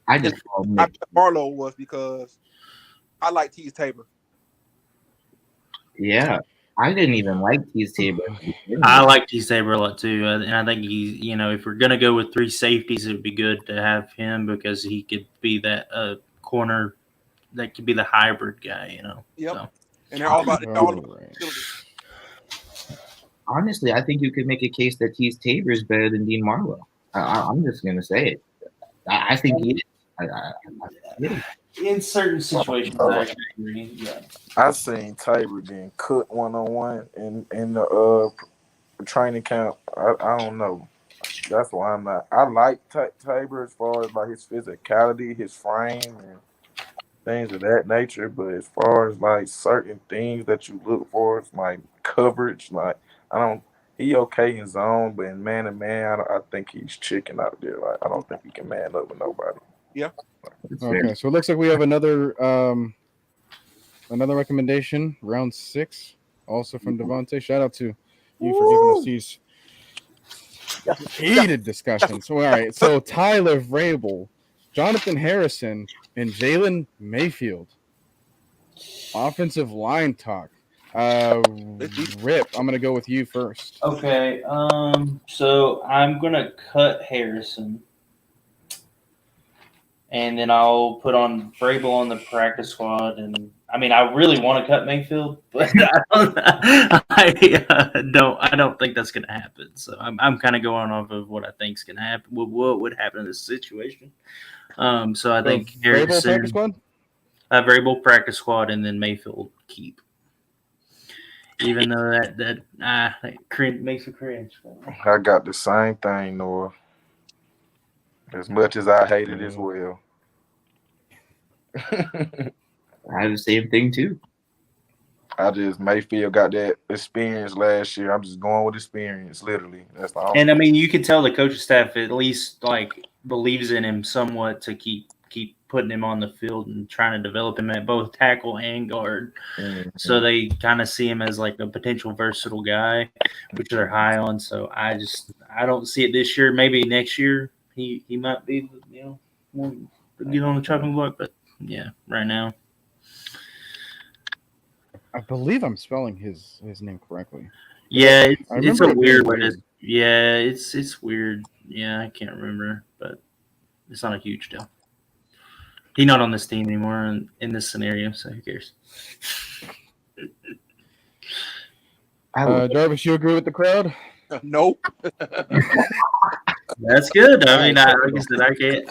I just called Nick. Marlowe was because I like Tease Tabor. Yeah, I didn't even like Tease Tabor. I like Tease Tabor a lot too, and I think he's if we're gonna go with three safeties, it would be good to have him because he could be that corner that could be the hybrid guy, Yep. So. And they're all about Honestly, I think you could make a case that Tease Tabor is better than Dean Marlowe. I'm just gonna say it. I think he is. In certain situations, I agree. Yeah. I seen Tabor getting cooked 1-on-1 in the training camp. I don't know. That's why I'm not. I like Tabor as far as like his physicality, his frame, and things of that nature. But as far as like certain things that you look for, it's like coverage. Like I don't. He okay in zone, but in man to man, I think he's chicken out there. Like I don't think he can man up with nobody. Yeah. Okay, so it looks like we have another recommendation, round 6, also from Devontae. Shout out to you for giving us these heated discussions. So, all right, so Tyler Vrabel, Jonathan Harrison, and Jalen Mayfield. Offensive line talk. Rip, I'm gonna go with you first. Okay. So I'm gonna cut Harrison. And then I'll put on Vrabel on the practice squad, and I mean, I really want to cut Mayfield, but I don't think that's going to happen. So I'm kind of going off of what I think is going to happen. What would happen in this situation? So I think Vrabel practice squad, Vrabel practice squad, and then Mayfield keep. Even though that makes me cringe. I got the same thing, Noah. As much as I hate it as well. I have the same thing too. Mayfield got that experience last year. I'm just going with experience, literally. That's the only. And I mean, you can tell the coaching staff at least believes in him somewhat to keep putting him on the field and trying to develop him at both tackle and guard. Mm-hmm. So they kind of see him as like a potential versatile guy, which they're high on. So I don't see it this year. Maybe next year he might be, get on the chopping block. But yeah, right now. I believe I'm spelling his name correctly. Yeah, it's a weird one. Yeah, it's weird. Yeah, I can't remember, but it's not a huge deal. He's not on this team anymore in this scenario, so who cares? Jarvis, you agree with the crowd? Nope. That's good. I mean, like I said, I can't.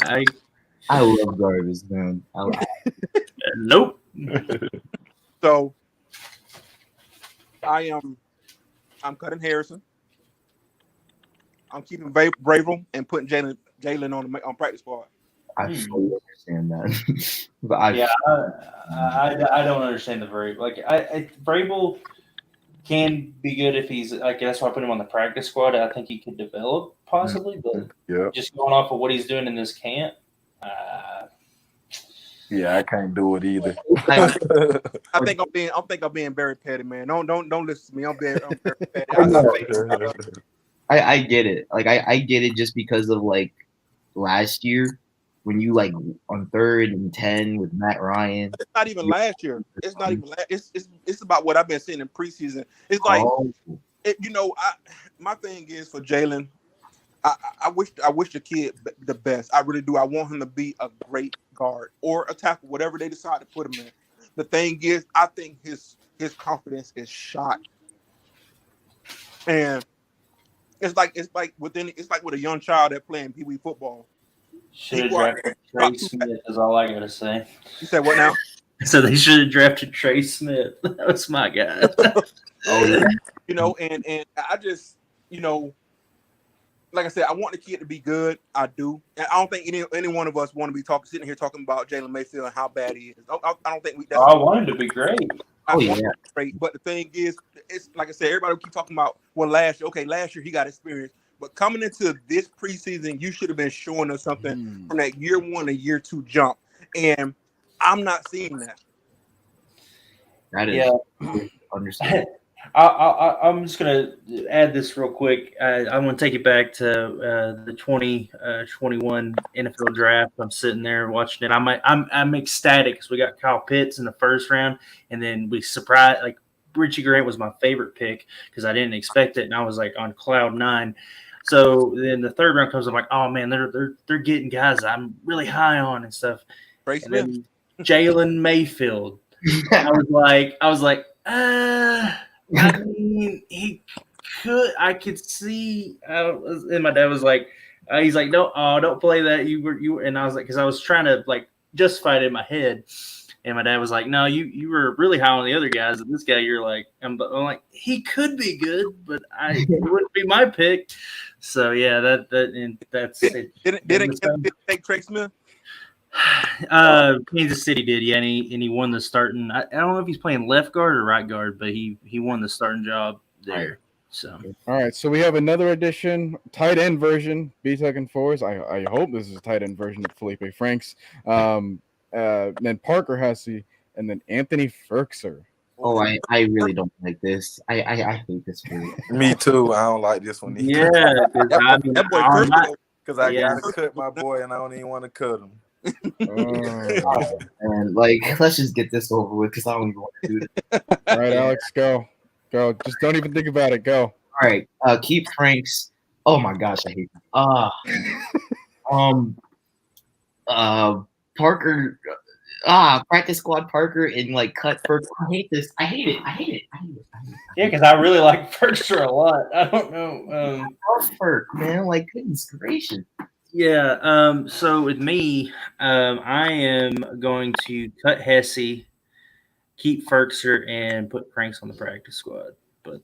I love Jarvis, man. Nope. So I'm cutting Harrison. I'm keeping Vrabel and putting Jalen on practice squad. I fully understand that. But I don't understand the Vrabel. Like Vrabel can be good if he's like that's why I put him on the practice squad. I think he could develop possibly, but just going off of what he's doing in this camp. Yeah, I can't do it either. I think I'm being very petty, man. Don't listen to me. I'm very petty. I get it. Like I get it just because of like last year when you like on 3rd and 10 with Matt Ryan. It's not even last year. It's not even. It's about what I've been seeing in preseason. It's like my thing is for Jalen. I wish the kid the best. I really do. I want him to be a great guard or a tackle, whatever they decide to put him in. The thing is, I think his confidence is shot, and it's like with a young child that playing Pee Wee football. Should have drafted Trey Smith. Is all I gotta say. You said what now? So they should have drafted Trey Smith. That was my guy. And I just like I said, I want the kid to be good. I do. And I don't think any one of us want to be sitting here talking about Jalen Mayfield and how bad he is. I don't think I want him to be great. Great. But the thing is, it's like I said, everybody will keep talking about, well, last year he got experience. But coming into this preseason, you should have been showing us something from that year 1 to year 2 jump. And I'm not seeing that. That is understandable. I'm just gonna add this real quick. I want to take it back to the 2021 NFL draft. I'm sitting there watching it. I'm ecstatic because we got Kyle Pitts in the first round, and then we surprised. Like Richie Grant was my favorite pick because I didn't expect it, and I was like on cloud 9. So then the 3rd round comes. I'm like, oh man, they're getting guys I'm really high on and stuff. And then Jalen Mayfield. I was like. I mean, he could. I could see. And my dad was like, he's like, no, don't play that. You were. And I was like, because I was trying to like justify it in my head. And my dad was like, no, you were really high on the other guys. And this guy, you're like, I'm like, he could be good, but it wouldn't be my pick. So yeah, that's it. Didn't take Trey Smith? Kansas City did, yeah, and he won the starting. I don't know if he's playing left guard or right guard, but he won the starting job there. So all right, so we have another edition, tight end version, B-Tech and Fours. I hope this is a tight end version of Felipe Franks. Then Parker Hesse, and then Anthony Ferkser. Oh, I really don't like this. I hate this one. Me too. I don't like this one either. Yeah, because I gotta cut my boy, and I don't even want to cut him. And like, let's just get this over with because I don't even want to do this. All right, Alex, go. Just don't even think about it. Go. All right, keep Franks. Oh my gosh, I hate him. Parker. Practice squad Parker and like cut Ferk. I hate this. I hate it. Yeah, because I really like Ferkser a lot. I don't know. I love Ferk, man. Like, goodness gracious. Yeah. So with me, I am going to cut Hesse, keep Ferkser, and put Franks on the practice squad. But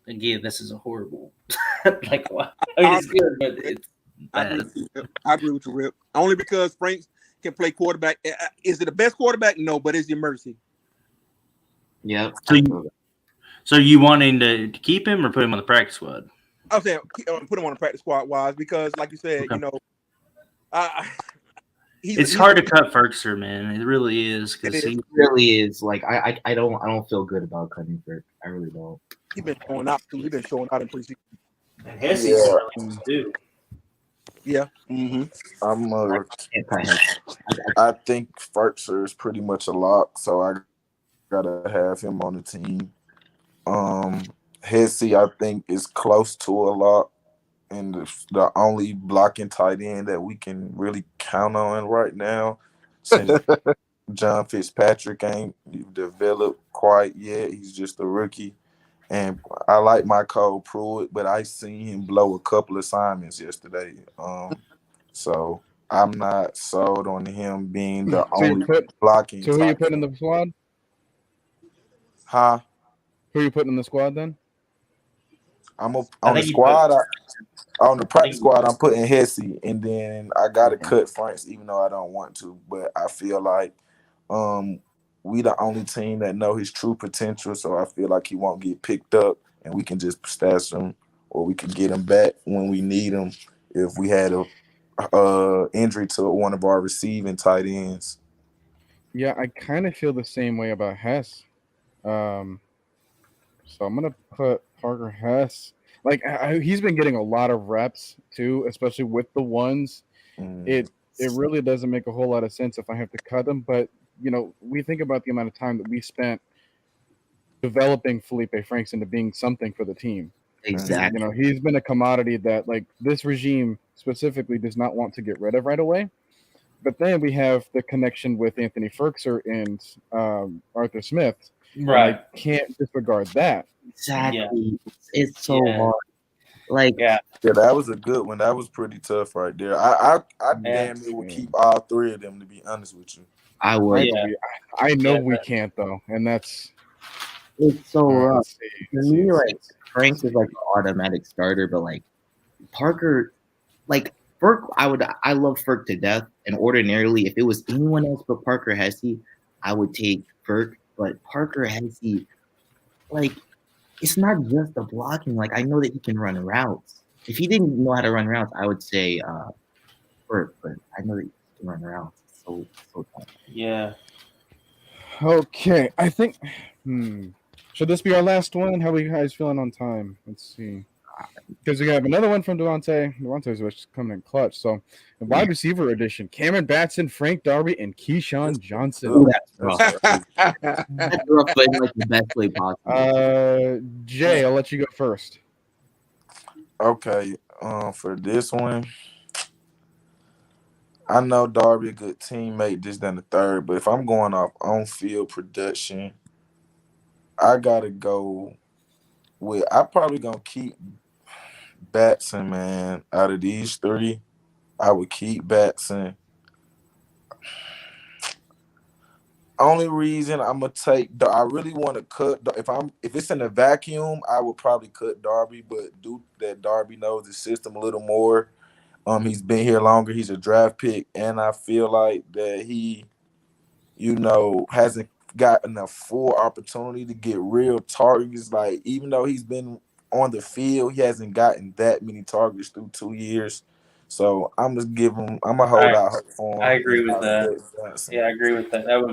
again, this is a horrible. Like, I mean, it's good, but it's bad. I agree with you, Rip. Only because Franks can play quarterback. Is it the best quarterback? No, but is he mercy? Yeah. So you wanting to keep him or put him on the practice squad? I was saying put him on the practice squad wise because, like you said, it's hard to cut Ferkser, man. It really is because he really is. Like I don't feel good about cutting Ferk. I really don't. He's been showing out too. He's been showing out in preseason. And Hesse's too. Yeah. Mm-hmm. I think Ferkser is pretty much a lock, so I gotta have him on the team. Hesse, I think, is close to a lock, and the only blocking tight end that we can really count on right now, since John Fitzpatrick ain't developed quite yet. He's just a rookie. And I like my Cole Pruitt, but I seen him blow a couple assignments yesterday. So I'm not sold on him being the only blocking. So who you putting in the squad? Huh? Who you putting in the squad then? On the squad. On the practice squad, I'm putting Hesse, and then I got to cut Franks, even though I don't want to. But I feel like we the only team that know his true potential, so I feel like he won't get picked up, and we can just stash him, or we can get him back when we need him if we had a injury to one of our receiving tight ends. Yeah, I kind of feel the same way about Hess. So I'm gonna put Parker Hess. Like he's been getting a lot of reps too, especially with the ones. It really doesn't make a whole lot of sense if I have to cut him. But we think about the amount of time that we spent developing Felipe Franks into being something for the team. Exactly. He's been a commodity that like this regime specifically does not want to get rid of right away. But then we have the connection with Anthony Ferkser and Arthur Smith. Right. I can't disregard that. Exactly. Yeah. It's so hard. Like, yeah, that was a good one. That was pretty tough right there. I damn near would keep all three of them, to be honest with you. I would. I know we can't though, and it's so rough. For me, like Franks is like an automatic starter, but like Parker, like Ferk, I love Ferk to death. And ordinarily, if it was anyone else but Parker Hesse, I would take Ferk. But Parker Hesse, like, it's not just the blocking. Like, I know that he can run routes. If he didn't know how to run routes, I would say Ferk. But I know that he can run routes. It's so tough. Yeah. Okay, I think. Should this be our last one? How are you guys feeling on time? Let's see. Because we have another one from Devontae. Devontae's coming in clutch. So, the wide receiver edition: Cameron Batson, Frank Darby, and Keyshawn Johnson. Ooh, that's rough. That's rough, but in like the best way possible. Jay, I'll let you go first. Okay. For this one, I know Darby a good teammate, this, then the third. But if I'm going off on-field production, I gotta go with. I'm probably gonna keep Batson, man. Out of these three, I would keep Batson. Only reason I'm gonna take, I really want to cut. If it's in a vacuum, I would probably cut Darby. But due that Darby knows the system a little more, he's been here longer. He's a draft pick, and I feel like that he, hasn't gotten a full opportunity to get real targets. Like, even though he's been on the field, he hasn't gotten that many targets through 2 years. So I'm just I'm gonna hold out hope for him. I agree with that. Yeah, I agree with that. That would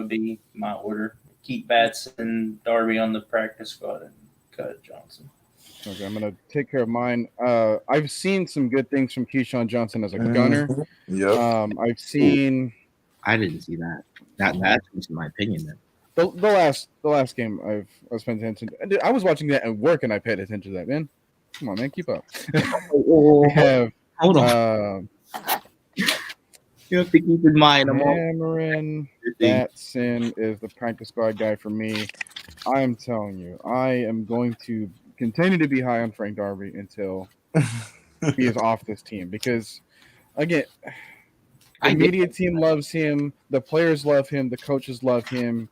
be my order. Keep Batson, Darby on the practice squad, and cut Johnson. Okay, I'm gonna take care of mine. I've seen some good things from Keyshawn Johnson as a gunner. Yep. I've seen. I didn't see that. That's in my opinion. Then the last game I was paying attention. I was watching that at work and I paid attention to that. Man, come on, man, keep up. Hold on. You have to keep in mind. Cameron Batson is the practice squad guy for me. I'm telling you, I am going to continue to be high on Frank Darby until he is off this team because, again. The media team loves him. The players love him. The coaches love him.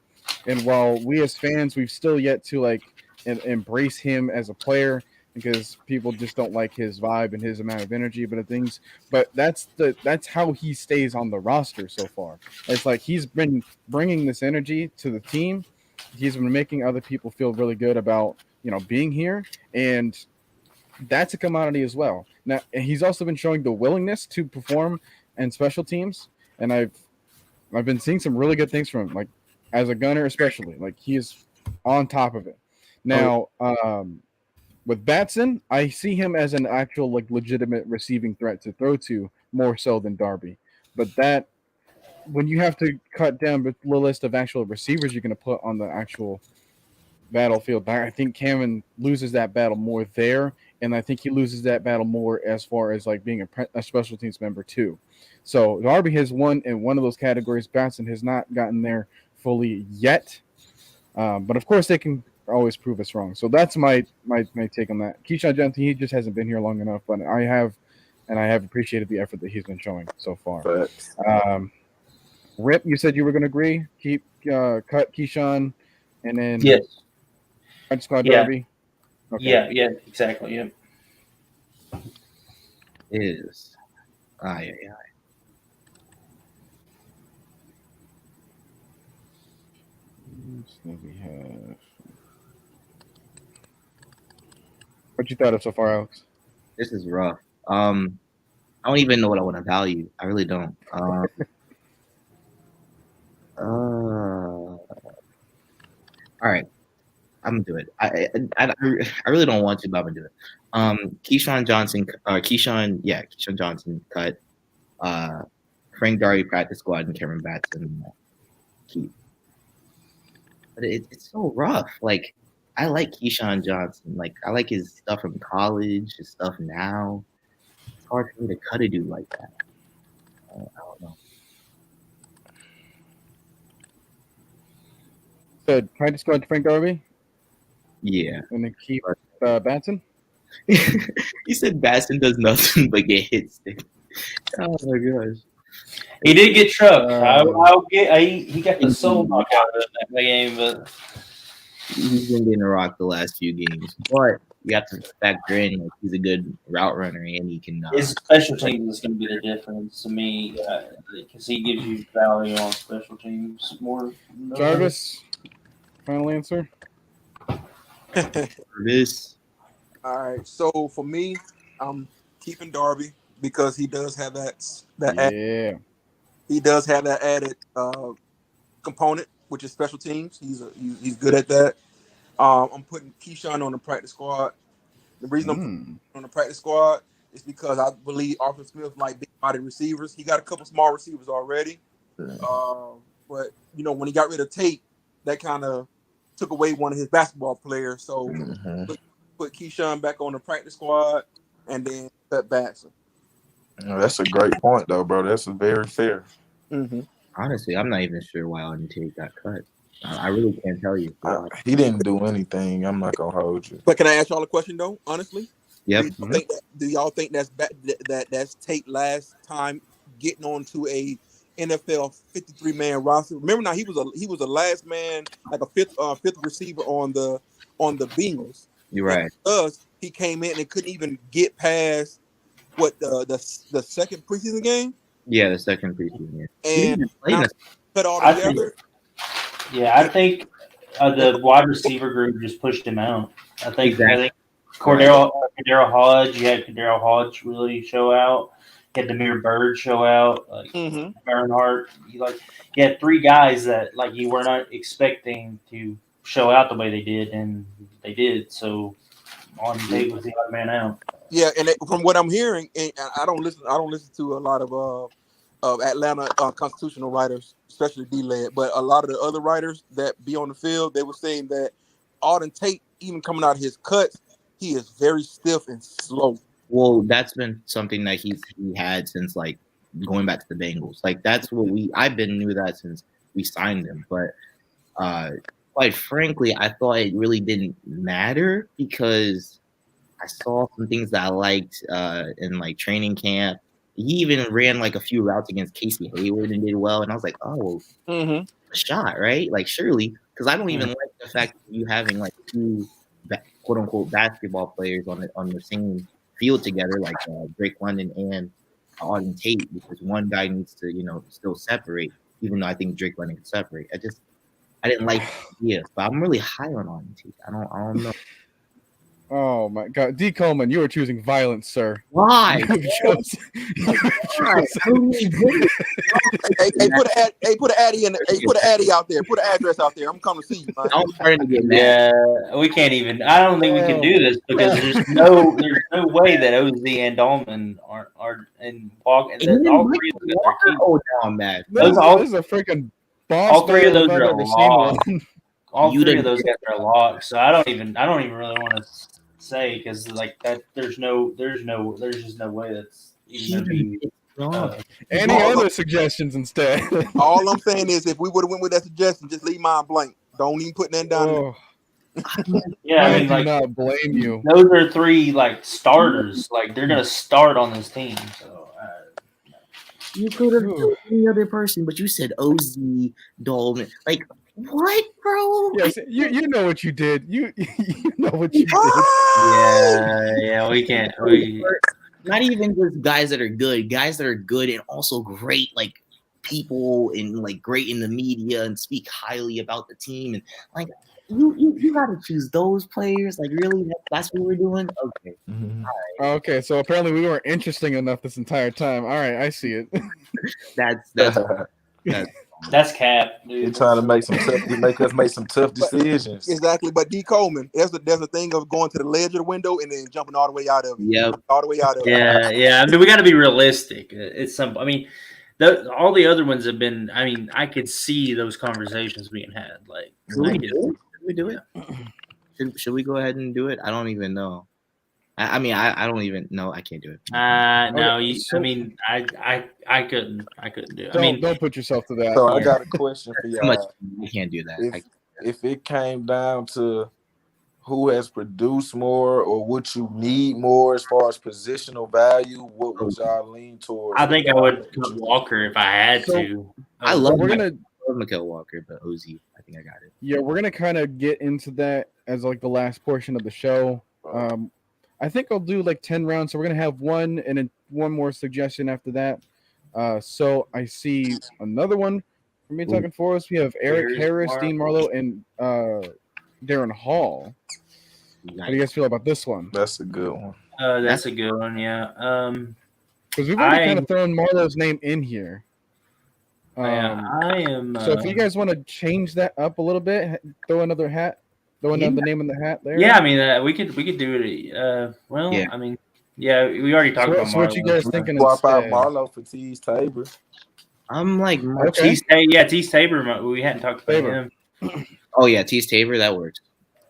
And while we as fans, we've still yet to embrace him as a player because people just don't like his vibe and his amount of energy. But that's how he stays on the roster so far. It's like he's been bringing this energy to the team. He's been making other people feel really good about being here, and that's a commodity as well. Now he's also been showing the willingness to perform and special teams, and I've been seeing some really good things from him, like as a gunner especially. Like he is on top of it. Now, with Batson, I see him as an actual legitimate receiving threat to throw to more so than Darby. But that when you have to cut down the list of actual receivers you're going to put on the actual battlefield, I think Cameron loses that battle more there, and I think he loses that battle more as far as being a special teams member too. So Darby has won in one of those categories. Batson has not gotten there fully yet, but of course they can always prove us wrong. So that's my take on that. Keyshawn Johnson, he just hasn't been here long enough, but I have appreciated the effort that he's been showing so far. Rip, you said you were going to agree. Cut Keyshawn, and then yes, squad Darby. Okay. Yeah, exactly. Yeah. is. Yeah. We have. What you thought of so far, Alex? This is rough. I don't even know what I want to value. I really don't. All right, I'm gonna do it. I really don't want to, but I'm gonna do it. Keyshawn Johnson cut. Frank Darby practice squad and Cameron Batson keep. But it's so rough. Like, I like Keyshawn Johnson. Like, I like his stuff from college, his stuff now. It's hard for me to cut a dude like that. I don't know. So, practice squad Frank Darby? Yeah. And then keep Batson? He said Batson does nothing but get hits. Oh my gosh. He did get trucked. He got the soul knocked out of that game, but he's been getting rocked the last few games. But you have to factor in like he's a good route runner and he can. His special teams is going to be the difference to me because he gives you value on special teams more. Jarvis, final answer. This. All right. So for me, I'm keeping Darby because he does have that. He does have that added component, which is special teams. He's good at that. I'm putting Keyshawn on the practice squad. The reason I'm putting him on the practice squad is because I believe Arthur Smith like big-bodied receivers. He got a couple small receivers already. But, when he got rid of Tate, that kind of took away one of his basketball players. So put Keyshawn back on the practice squad and then cut Batson. That's a great point, though, bro. That's very fair. Mm-hmm. Honestly, I'm not even sure why Auden Tate got cut. I really can't tell you. He didn't do anything. I'm not gonna hold you. But can I ask y'all a question though? Honestly, yep. Do y'all think that's Tate last time getting onto a NFL 53-man roster? Remember now he was a last man, like a fifth receiver on the Bengals. You're right. Because he came in and couldn't even get past the second preseason game. Yeah, the second preseason game. And cut all together. I think the wide receiver group just pushed him out. I think Cordero Hodge, you had Cordero Hodge really show out. You had Demir Bird show out. Bernhardt. You had three guys that you were not expecting to show out the way they did, and they did. So Auden Tate was the odd man out. Yeah, and from what I'm hearing, and I don't listen to a lot of Atlanta constitutional writers, especially D-Led, but a lot of the other writers that be on the field, they were saying that Auden Tate, even coming out of his cuts, he is very stiff and slow. Well, that's been something that he had since going back to the Bengals. That's what I've been knew that since we signed him. But quite frankly, I thought it really didn't matter because I saw some things that I liked in training camp. He even ran a few routes against Casey Hayward and did well. And I was like, a shot, right? Surely, because I don't even like the fact that you having two quote unquote basketball players on the same field together, Drake London and Auden Tate, because one guy needs to, still separate, even though I think Drake London can separate. I didn't like the idea, but I'm really high on Auden Tate. I don't know. Oh my God, D. Coleman, you are choosing violence, sir. Why? Hey, put an addy in. Hey, put an addy out there. Put an address out there. I'm coming to see you, man. I'm starting to get mad. Yeah, we can't even. I don't think we can do this because there's no way that OZ and Dolman are and Walk and all three of them are key. Oh, now I'm mad. This is a freaking boss. All three of those are locked. All You three of those guys are locked. So I don't even really want to say because that there's just no way that's even gonna be. Any other suggestions instead? All I'm saying is if we would have went with that suggestion, just leave mine blank. Don't even put that down. Yeah, I mean, do not blame you. Those are three starters. They're gonna start on this team. So you could have told any other person, but you said OZ Dolman. What, bro? Yes, you know what you did. You know what you did. Yeah, we can't. not even just guys that are good and also great, like people and like great in the media and speak highly about the team and like you gotta choose those players. Like really, that's what we're doing. Okay. Mhm. Okay, so apparently we weren't interesting enough this entire time. All right, I see it. That's cap, dude. He trying to make us make some tough decisions. Exactly, but D. Coleman, there's a thing of going to the ledge of the window and then jumping all the way out of it. Yep. All the way out of it. Yeah. I mean, we got to be realistic. It's some. I mean, all the other ones have been. I mean, I could see those conversations being had. Like, Should we do it? Should we go ahead and do it? I don't even know. I mean, I don't even know. I can't do it. no. Okay, I mean, I couldn't do it. I mean, don't put yourself to that. So I got a question for y'all. We can't do that. If it came down to who has produced more or what you need more as far as positional value, what would y'all lean towards? I think I would cut Walker if I had to. I love Mikael Walker, but Ozzy, I think I got it. Yeah, we're gonna kind of get into that as like the last portion of the show. I think I'll do like 10 rounds, so we're gonna have one and then one more suggestion after that. So I see another one from me talking for us. We have Eric Harris, Dean Marlowe, and Darren Hall. How do you guys feel about this one? That's a good one. That's a good one, yeah. Because we've already kind of thrown Marlowe's name in here. I am. So if you guys want to change that up a little bit, throw another name in the hat there. Yeah, I mean, we could do it. I mean, yeah, we already talked about Marlowe. So what you guys thinking? Swap out Marlowe for Tease Tabor. I'm like, Tease Tabor. We hadn't talked about him. Oh yeah, Tease Tabor, that works.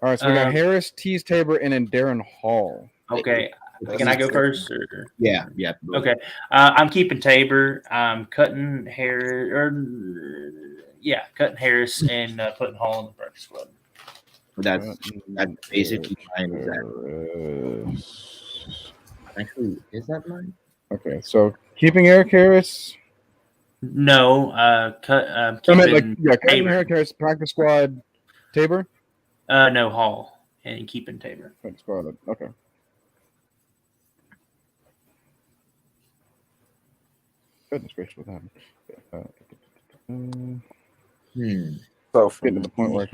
All right, so we got Harris, Tease Tabor, and then Darren Hall. Okay. Can I go first? Or? Yeah. Okay. I'm keeping Tabor. I'm cutting Harris, cutting Harris and putting Hall in the practice squad. That's basically mine. Actually, is that mine? Okay, so keeping Eric Harris. No, cutting Eric Harris, practice squad. Tabor. No, Hall and keeping Tabor. Practice squad. Okay. Goodness gracious, what happened? So getting to the point where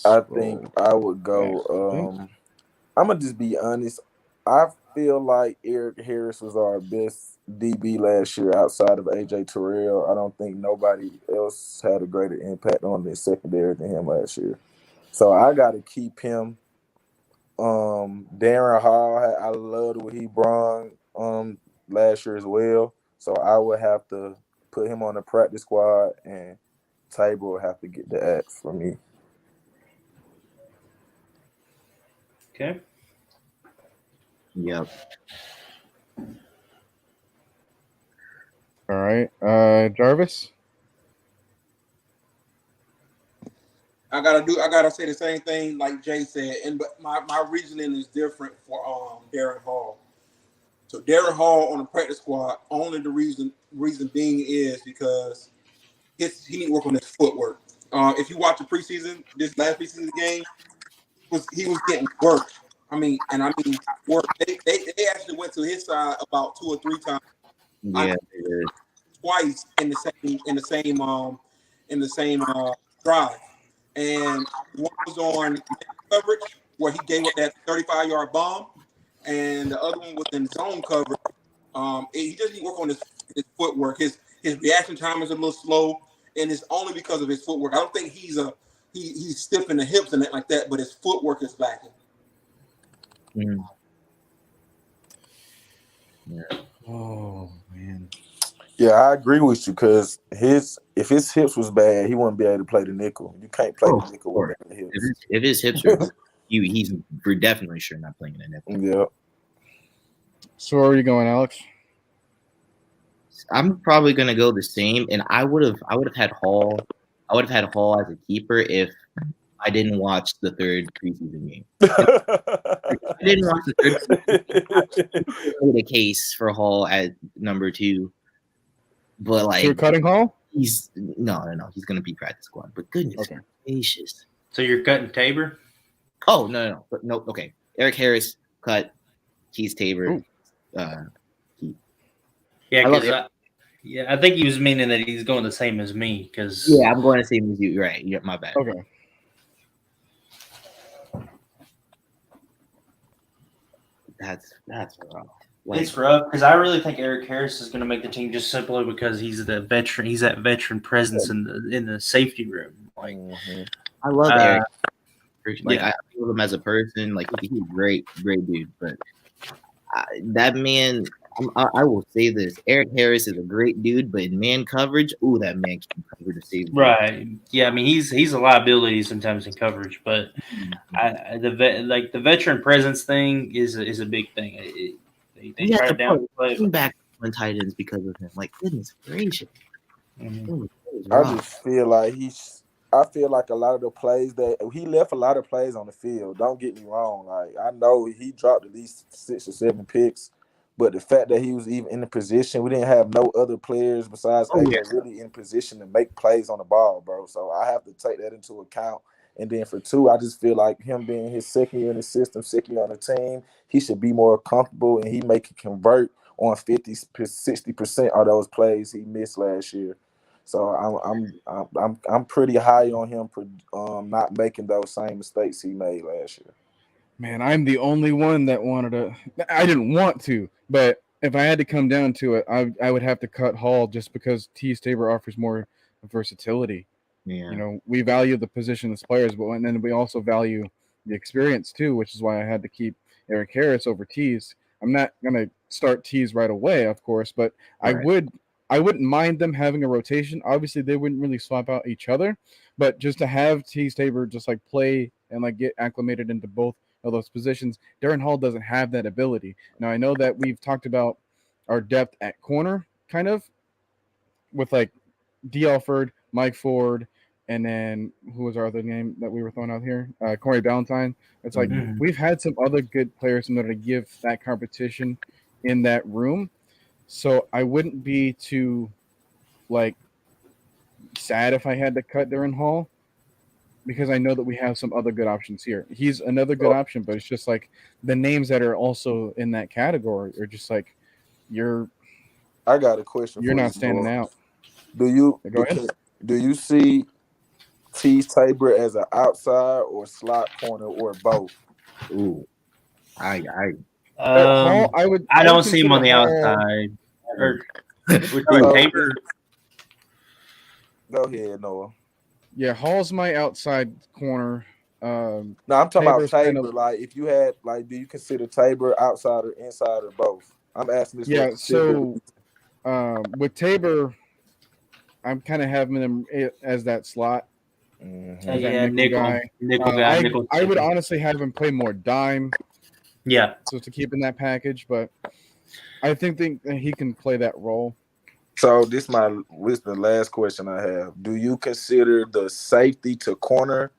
I think I would go. I'm gonna just be honest. I feel like Eric Harris was our best DB last year outside of AJ Terrell. I don't think nobody else had a greater impact on the secondary than him last year. So I got to keep him. Darren Hall, I loved what he brought last year as well. So I would have to put him on the practice squad, and Tabor will have to get the axe for me. Okay. Yep. All right. Jarvis? I gotta say the same thing like Jay said, but my reasoning is different for Darren Hall. So Darren Hall on the practice squad, only the reason being is because he need to work on his footwork. If you watch this last preseason game, he was getting work. I mean work. They actually went to his side about 2 or 3 times. Yeah, twice in the same drive, and one was on coverage where he gave up that 35-yard bomb, and the other one was in zone coverage. He just need to work on his footwork. His reaction time is a little slow, and it's only because of his footwork. I don't think he's stiff in the hips and that like that, but his footwork is lacking. Yeah. Oh man. Yeah, I agree with you because if his hips was bad, he wouldn't be able to play the nickel. You can't play the nickel with the hips. If his hips are he's for definitely sure not playing in the nickel. Yeah. So where are you going, Alex? I'm probably gonna go the same, and I would have had Hall. I would have had Hall as a keeper if I didn't watch the third preseason game. I didn't watch the third preseason. The case for Hall at number 2, but like so you're cutting Hall? He's no. He's gonna be practice squad. But goodness gracious. So you're cutting Tabor? Oh no. But no. Okay, Eric Harris cut. Keith Tabor. keep. Yeah, I love because I think he was meaning that he's going the same as me. Because Yeah, I'm going the same as you. You're right. Yeah, my bad. Okay. That's rough. it's rough because I really think Eric Harris is going to make the team just simply because he's the veteran. He's that veteran presence in the safety room. Like, I love Eric. Like yeah. I love him as a person. Like he's a great dude. But that man, I will say this: Eric Harris is a great dude, but in man coverage, ooh, that man can cover to save. Right. Yeah. I mean, he's a liability sometimes in coverage, but the veteran presence thing is a big thing. They try to downplay back on tight ends because of him. Like goodness gracious. I just feel like I feel like a lot of the plays that he left a lot of plays on the field. Don't get me wrong. Like I know he dropped at least 6 or 7 picks, but the fact that he was even in the position, we didn't have no other players besides AJ really in position to make plays on the ball, bro. So I have to take that into account. And then for 2, I just feel like him being his second year in the system, second year on the team, he should be more comfortable and he may convert on 50, 60% of those plays he missed last year. So I'm pretty high on him for not making those same mistakes he made last year. Man, I'm the only one that wanted to. I didn't want to, but if I had to come down to it, I would have to cut Hall just because Teez Tabor offers more versatility. Yeah. You know, we value the positionless players, but and then we also value the experience too, which is why I had to keep Eric Harris over Teez. I'm not gonna start Teez right away, of course, but Right. I wouldn't mind them having a rotation. Obviously, they wouldn't really swap out each other, but just to have Teez Tabor just like play and like get acclimated into both of those positions, Darren Hall doesn't have that ability. Now, I know that we've talked about our depth at corner, kind of, with like D. Alford, Mike Ford, and then who was our other name that we were throwing out here? Corey Ballantyne. It's like we've had some other good players in order to give that competition in that room. So I wouldn't be too like sad if I had to cut Darren Hall because I know that we have some other good options here. He's another good option, but it's just like the names that are also in that category are just like I got a question. You're not standing out. Do you Go ahead. Do you see Teez Tabor as an outside or slot corner or both? Ooh, I Hall, I don't see him on the outside. Or we're talking Tabor. Go ahead, Noah. Yeah, Hall's my outside corner. No, I'm talking Tabor's about Tabor. kind of, like, if you had, like, do you consider Tabor outside or inside or both? I'm asking this. Yeah, so with Tabor, I'm kind of having him as that slot. As that nickel guy. I would honestly have him play more dime. Yeah. So to keep in that package, but I think that he can play that role. So this is the last question I have. Do you consider the safety to corner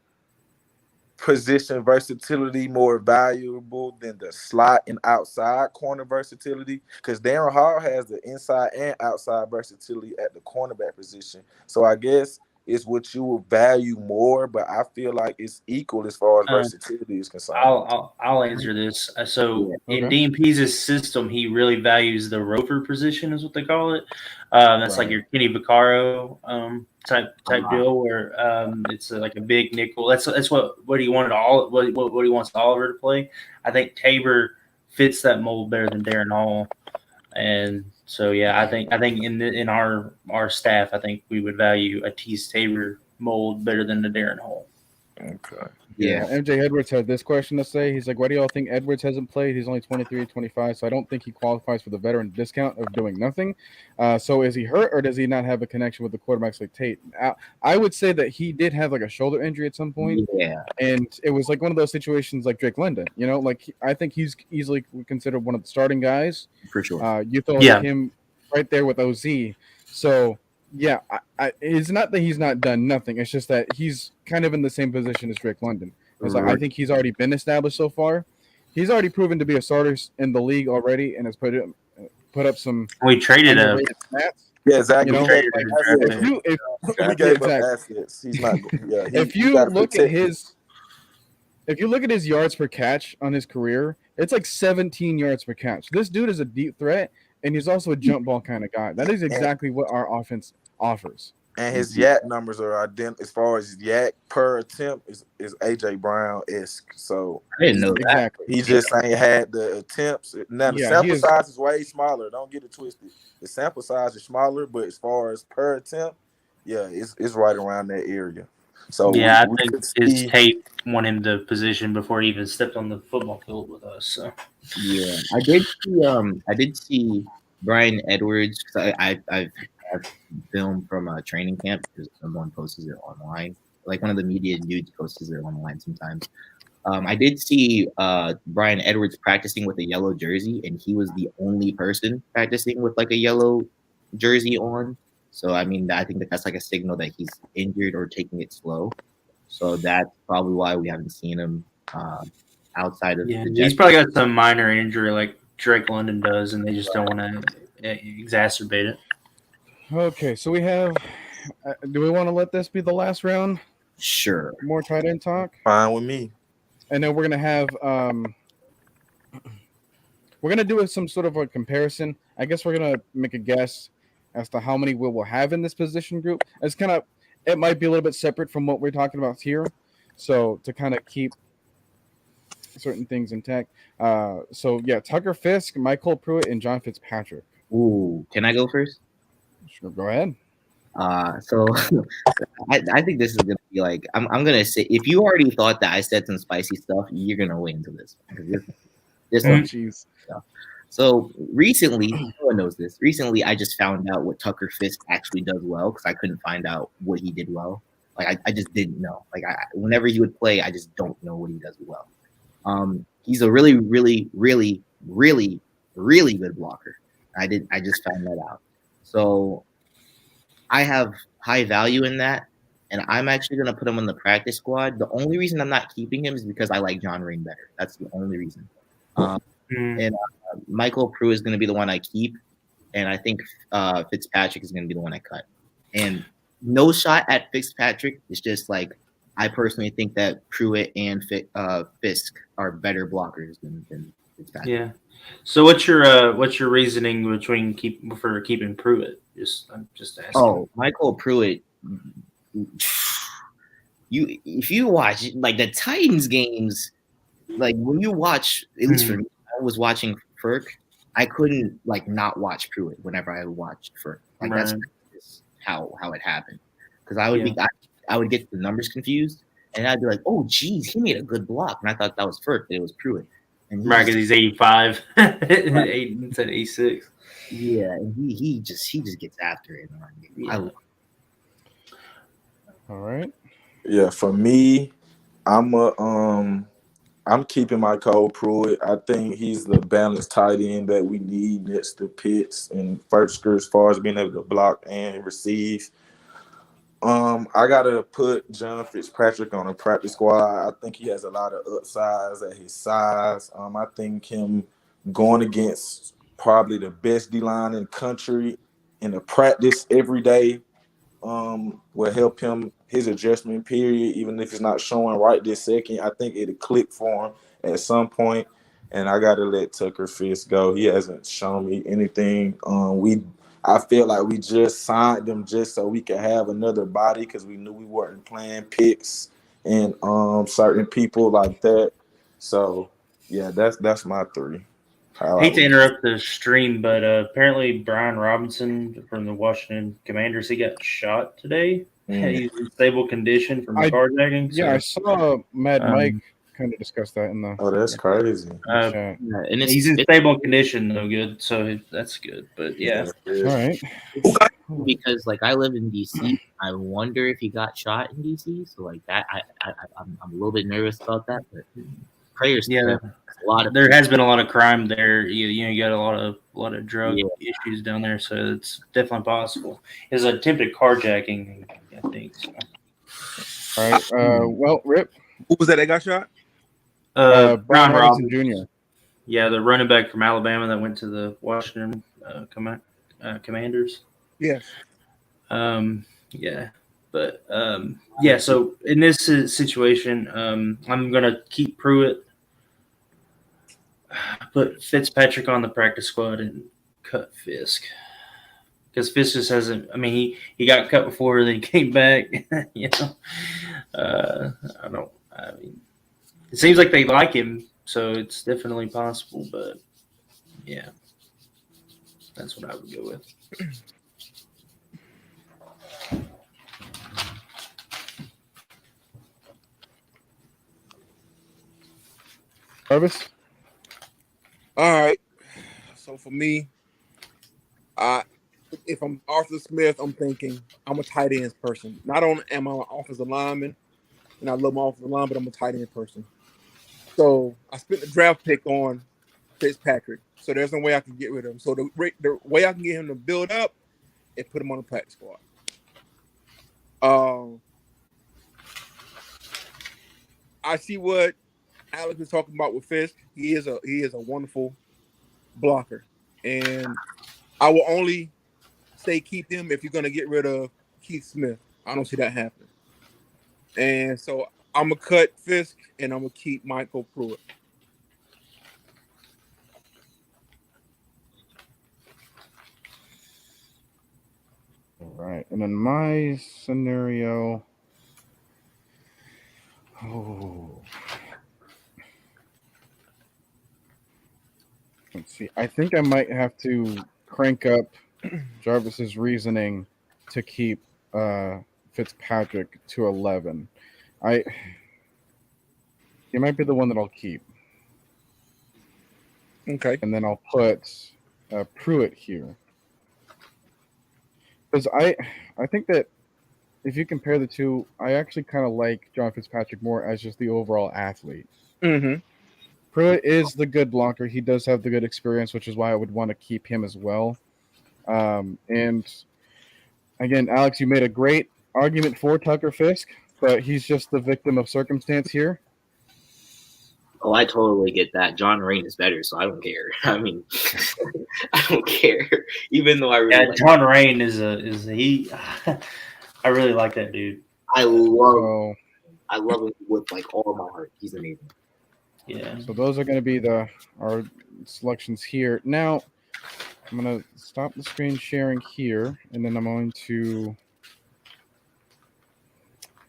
position versatility more valuable than the slot and outside corner versatility? Because Darren Hall has the inside and outside versatility at the cornerback position. So I guess it's what you will value more, but I feel like it's equal as far as versatility is concerned. I'll answer this. So in DMP's system, he really values the rover position, is what they call it. That's like your Kenny Vaccaro type deal, where it's like a big nickel. That's what he wanted what he wants Oliver to play. I think Tabor fits that mold better than Darren Hall, and so yeah, I think in our staff, I think we would value a Teez Tabor mold better than the Darren Hall. Okay. Yeah, MJ Edwards had this question to say. He's like, why do y'all think Edwards hasn't played? He's only 23, 25, so I don't think he qualifies for the veteran discount of doing nothing. So is he hurt, or does he not have a connection with the quarterbacks like Tate? I would say that he did have like a shoulder injury at some point. Yeah. And it was like one of those situations like Drake London. You know, like I think he's easily considered one of the starting guys. For sure. You throw him right there with OZ. So yeah, it's not that he's not done nothing. It's just that he's kind of in the same position as Drake London. It's like I think he's already been established so far. He's already proven to be a starter in the league already, and has put up some. We traded him. Stats. Yeah, exactly. You know, we gave up assets. He's not. Yeah, if you look at his yards per catch on his career, It's like 17 yards per catch. This dude is a deep threat, and he's also a jump ball kind of guy. That is exactly what our offense offers. And his yak numbers are identical as far as yak per attempt is AJ Brown-esque. So I didn't know that. Exactly. he just ain't had the attempts. Now the Yeah, sample he is- size is way smaller. Don't get it twisted. The sample size is smaller, but as far as per attempt, yeah, it's right around that area. So Yeah, we I think could his see- tape won him the position before he even stepped on the football field with us. So Yeah, I did see Brian Edwards. 'Cause I've filmed from a training camp because someone posts it online. Like one of the media dudes posts it online sometimes. I did see Brian Edwards practicing with a yellow jersey, and he was the only person practicing with like a yellow jersey on. So I mean, I think that's like a signal that he's injured or taking it slow. So that's probably why we haven't seen him outside of yeah, the he's Jets. probably got some minor injury like Drake London does, and they just don't want to exacerbate it. Okay, so we have. Do we want to let this be the last round? Sure. More tight end talk, fine with me. and then we're gonna have. We're gonna do some sort of a comparison. I guess we're gonna make a guess as to how many we will have in this position group. It's kind of. It might be a little bit separate from what we're talking about here, so to kind of keep certain things intact. So yeah, Tucker Fisk, Michael Pruitt, and John Fitzpatrick. Ooh, can I go first? Sure, go ahead. So I think this is gonna be like I'm gonna say if you already thought that I said some spicy stuff, you're gonna wait until this one. 'Cause this Oh, one. jeez. So recently, no one knows this. Recently, I just found out what Tucker Fisk actually does well because I couldn't find out what he did well. Like I just didn't know. Like whenever he would play, I just don't know what he does well. He's a really, really, really, really, really good blocker. I just found that out. So I have high value in that, and I'm actually gonna put him on the practice squad. The only reason I'm not keeping him is because I like John Rain better. That's the only reason. And Michael Pruitt is gonna be the one I keep, and I think Fitzpatrick is gonna be the one I cut. And no shot at Fitzpatrick. It's just like I personally think that Pruitt and Fisk are better blockers than Fitzpatrick. Yeah. So what's your reasoning between keeping Pruitt? I'm just asking. Oh, Michael Pruitt. If you watch like the Titans games, like when you watch, at least for me, I was watching Ferk. I couldn't like not watch Pruitt whenever I watched Ferk. Like that's just how it happened. Because I would I would get the numbers confused, and I'd be like, "Oh, geez, he made a good block," and I thought that was Ferk, but it was Pruitt. And Right, because he's 85, instead of 86. Yeah, and he just gets after it. Yeah. All right. Yeah, for me, I'm keeping my Michael Pruitt. I think he's the balanced tight end that we need next to Pitts and Firkser as far as being able to block and receive. I gotta put John Fitzpatrick on a practice squad. I think he has a lot of upsides at his size. I think him going against probably the best D-line in the country in the practice every day will help him his adjustment period, even if it's not showing right this second. I think it'll click for him at some point, and I gotta let Tucker Fisk go. He hasn't shown me anything. I feel like we just signed him just so we could have another body because we knew we weren't playing picks and certain people like that. So yeah, that's my three. Hate to interrupt the stream, but apparently Brian Robinson from the Washington Commanders, he got shot today. He's in stable condition from carjacking. Yeah, I saw Mad Mike kind of discuss that in the. Oh, that's crazy. And it's, he's in stable condition, though, good. So that's good. But yeah. All right. Because like I live in DC, I wonder if he got shot in DC. So like that, I'm a little bit nervous about that. But prayers. Yeah. There has been a lot of crime there. You got a lot of drug issues down there, so it's definitely possible. It's an attempted carjacking, I think. So. All right. Well, Rip. Who was that got shot? Brian Robinson Jr. Yeah, the running back from Alabama that went to the Washington Commanders. Yes. Yeah. But so in this situation, I'm gonna keep Pruitt. put Fitzpatrick on the practice squad and cut Fisk. Because Fisk just hasn't. I mean, he got cut before, then he came back. You know, I don't. I mean, it seems like they like him, so it's definitely possible. But yeah, that's what I would go with. Jarvis? All right. So for me, if I'm Arthur Smith, I'm thinking I'm a tight ends person. Not only am I an offensive lineman, and I love my offensive line, but I'm a tight end person. So I spent the draft pick on Fitzpatrick. So there's no way I can get rid of him. So the way I can get him to build up is put him on the practice squad. I see what Alex was talking about with Fisk. He is a wonderful blocker, and I will only say keep him if you're going to get rid of Keith Smith. I don't see that happening. And so I'm going to cut Fisk, and I'm going to keep Michael Pruitt. All right. And in my scenario, let's see. I think I might have to crank up Jarvis's reasoning to keep Fitzpatrick to 11. He might be the one that I'll keep. Okay. And then I'll put Pruitt here. Because I think that if you compare the two, I actually kind of like John Fitzpatrick more as just the overall athlete. Mm-hmm. Pruitt is the good blocker. He does have the good experience, which is why I would want to keep him as well. And again, Alex, you made a great argument for Tucker Fisk, but he's just the victim of circumstance here. Oh, I totally get that. John Rain is better, so I don't care. I mean, I don't care. Even though I really like John Rain is he. I really like that dude. I love him with like all of my heart. He's amazing. Yeah. So those are going to be our selections here. Now I'm going to stop the screen sharing here, and then I'm going to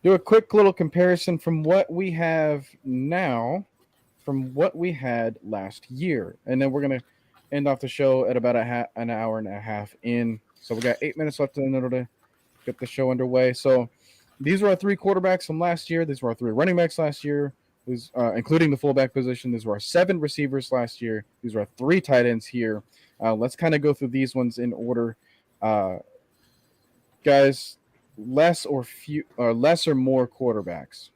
do a quick little comparison from what we have now from what we had last year. And then we're going to end off the show at about an hour and a half in. So we got 8 minutes left in order to get the show underway. So these were our 3 quarterbacks from last year. These were our 3 running backs last year, including the fullback position. These were our 7 receivers last year. These were our 3 tight ends here. Let's kind of go through these ones in order. Guys, less or more quarterbacks?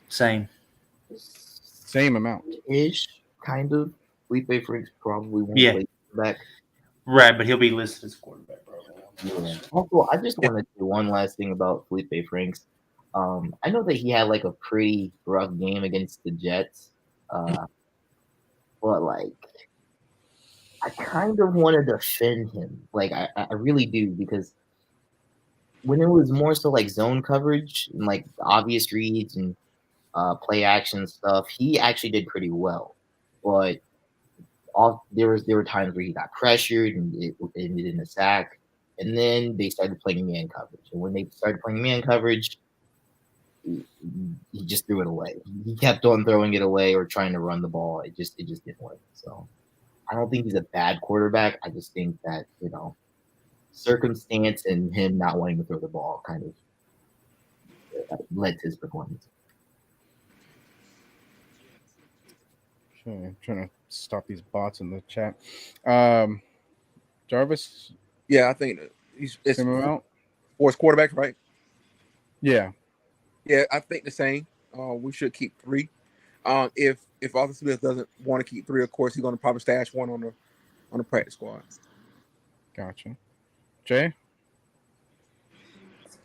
Same amount. Ish, kind of. Felipe Franks probably won't play back. Right, but he'll be listed as quarterback, bro. Yeah. Also, I just want to do one last thing about Felipe Franks. I know that he had like a pretty rough game against the Jets, but like I kind of want to defend him. Like I really do, because when it was more so like zone coverage and like obvious reads and play action stuff, he actually did pretty well. But there were times where he got pressured and it ended in a sack. And then they started playing man coverage. And when they started playing man coverage, he just threw it away. He kept on throwing it away or trying to run the ball. It just didn't work. So I don't think he's a bad quarterback. I just think that, circumstance and him not wanting to throw the ball kind of led to his performance. Okay, I'm trying to stop these bots in the chat. Jarvis? Yeah, I think it's Same amount? for his quarterback, right? Yeah. Yeah, I think the same. We should keep 3. If Arthur Smith doesn't want to keep 3, of course, he's going to probably stash 1 on the practice squad. Gotcha. Jay?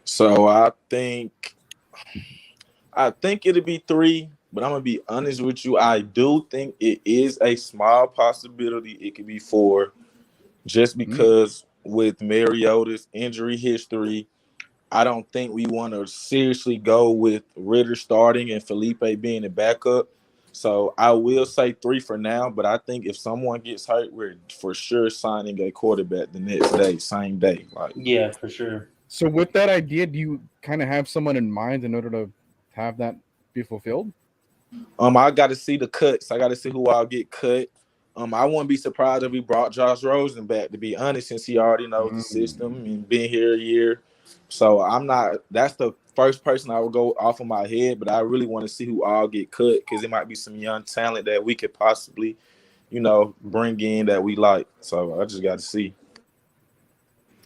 So I think it'll be 3, but I'm gonna be honest with you. I do think it is a small possibility it could be 4, just because with Mariota's injury history, I don't think we want to seriously go with Ritter starting and Felipe being the backup. So I will say 3 for now, but I think if someone gets hurt, we're for sure signing a quarterback the next day, same day. Like, Yeah, for sure. So with that idea, do you kind of have someone in mind in order to have that be fulfilled? I got to see the cuts. I got to see who I'll get cut. I wouldn't be surprised if we brought Josh Rosen back, to be honest, since he already knows the system and been here a year. So I'm not. That's the first person I would go off of my head, but I really want to see who all get cut because it might be some young talent that we could possibly, bring in that we like. So I just got to see.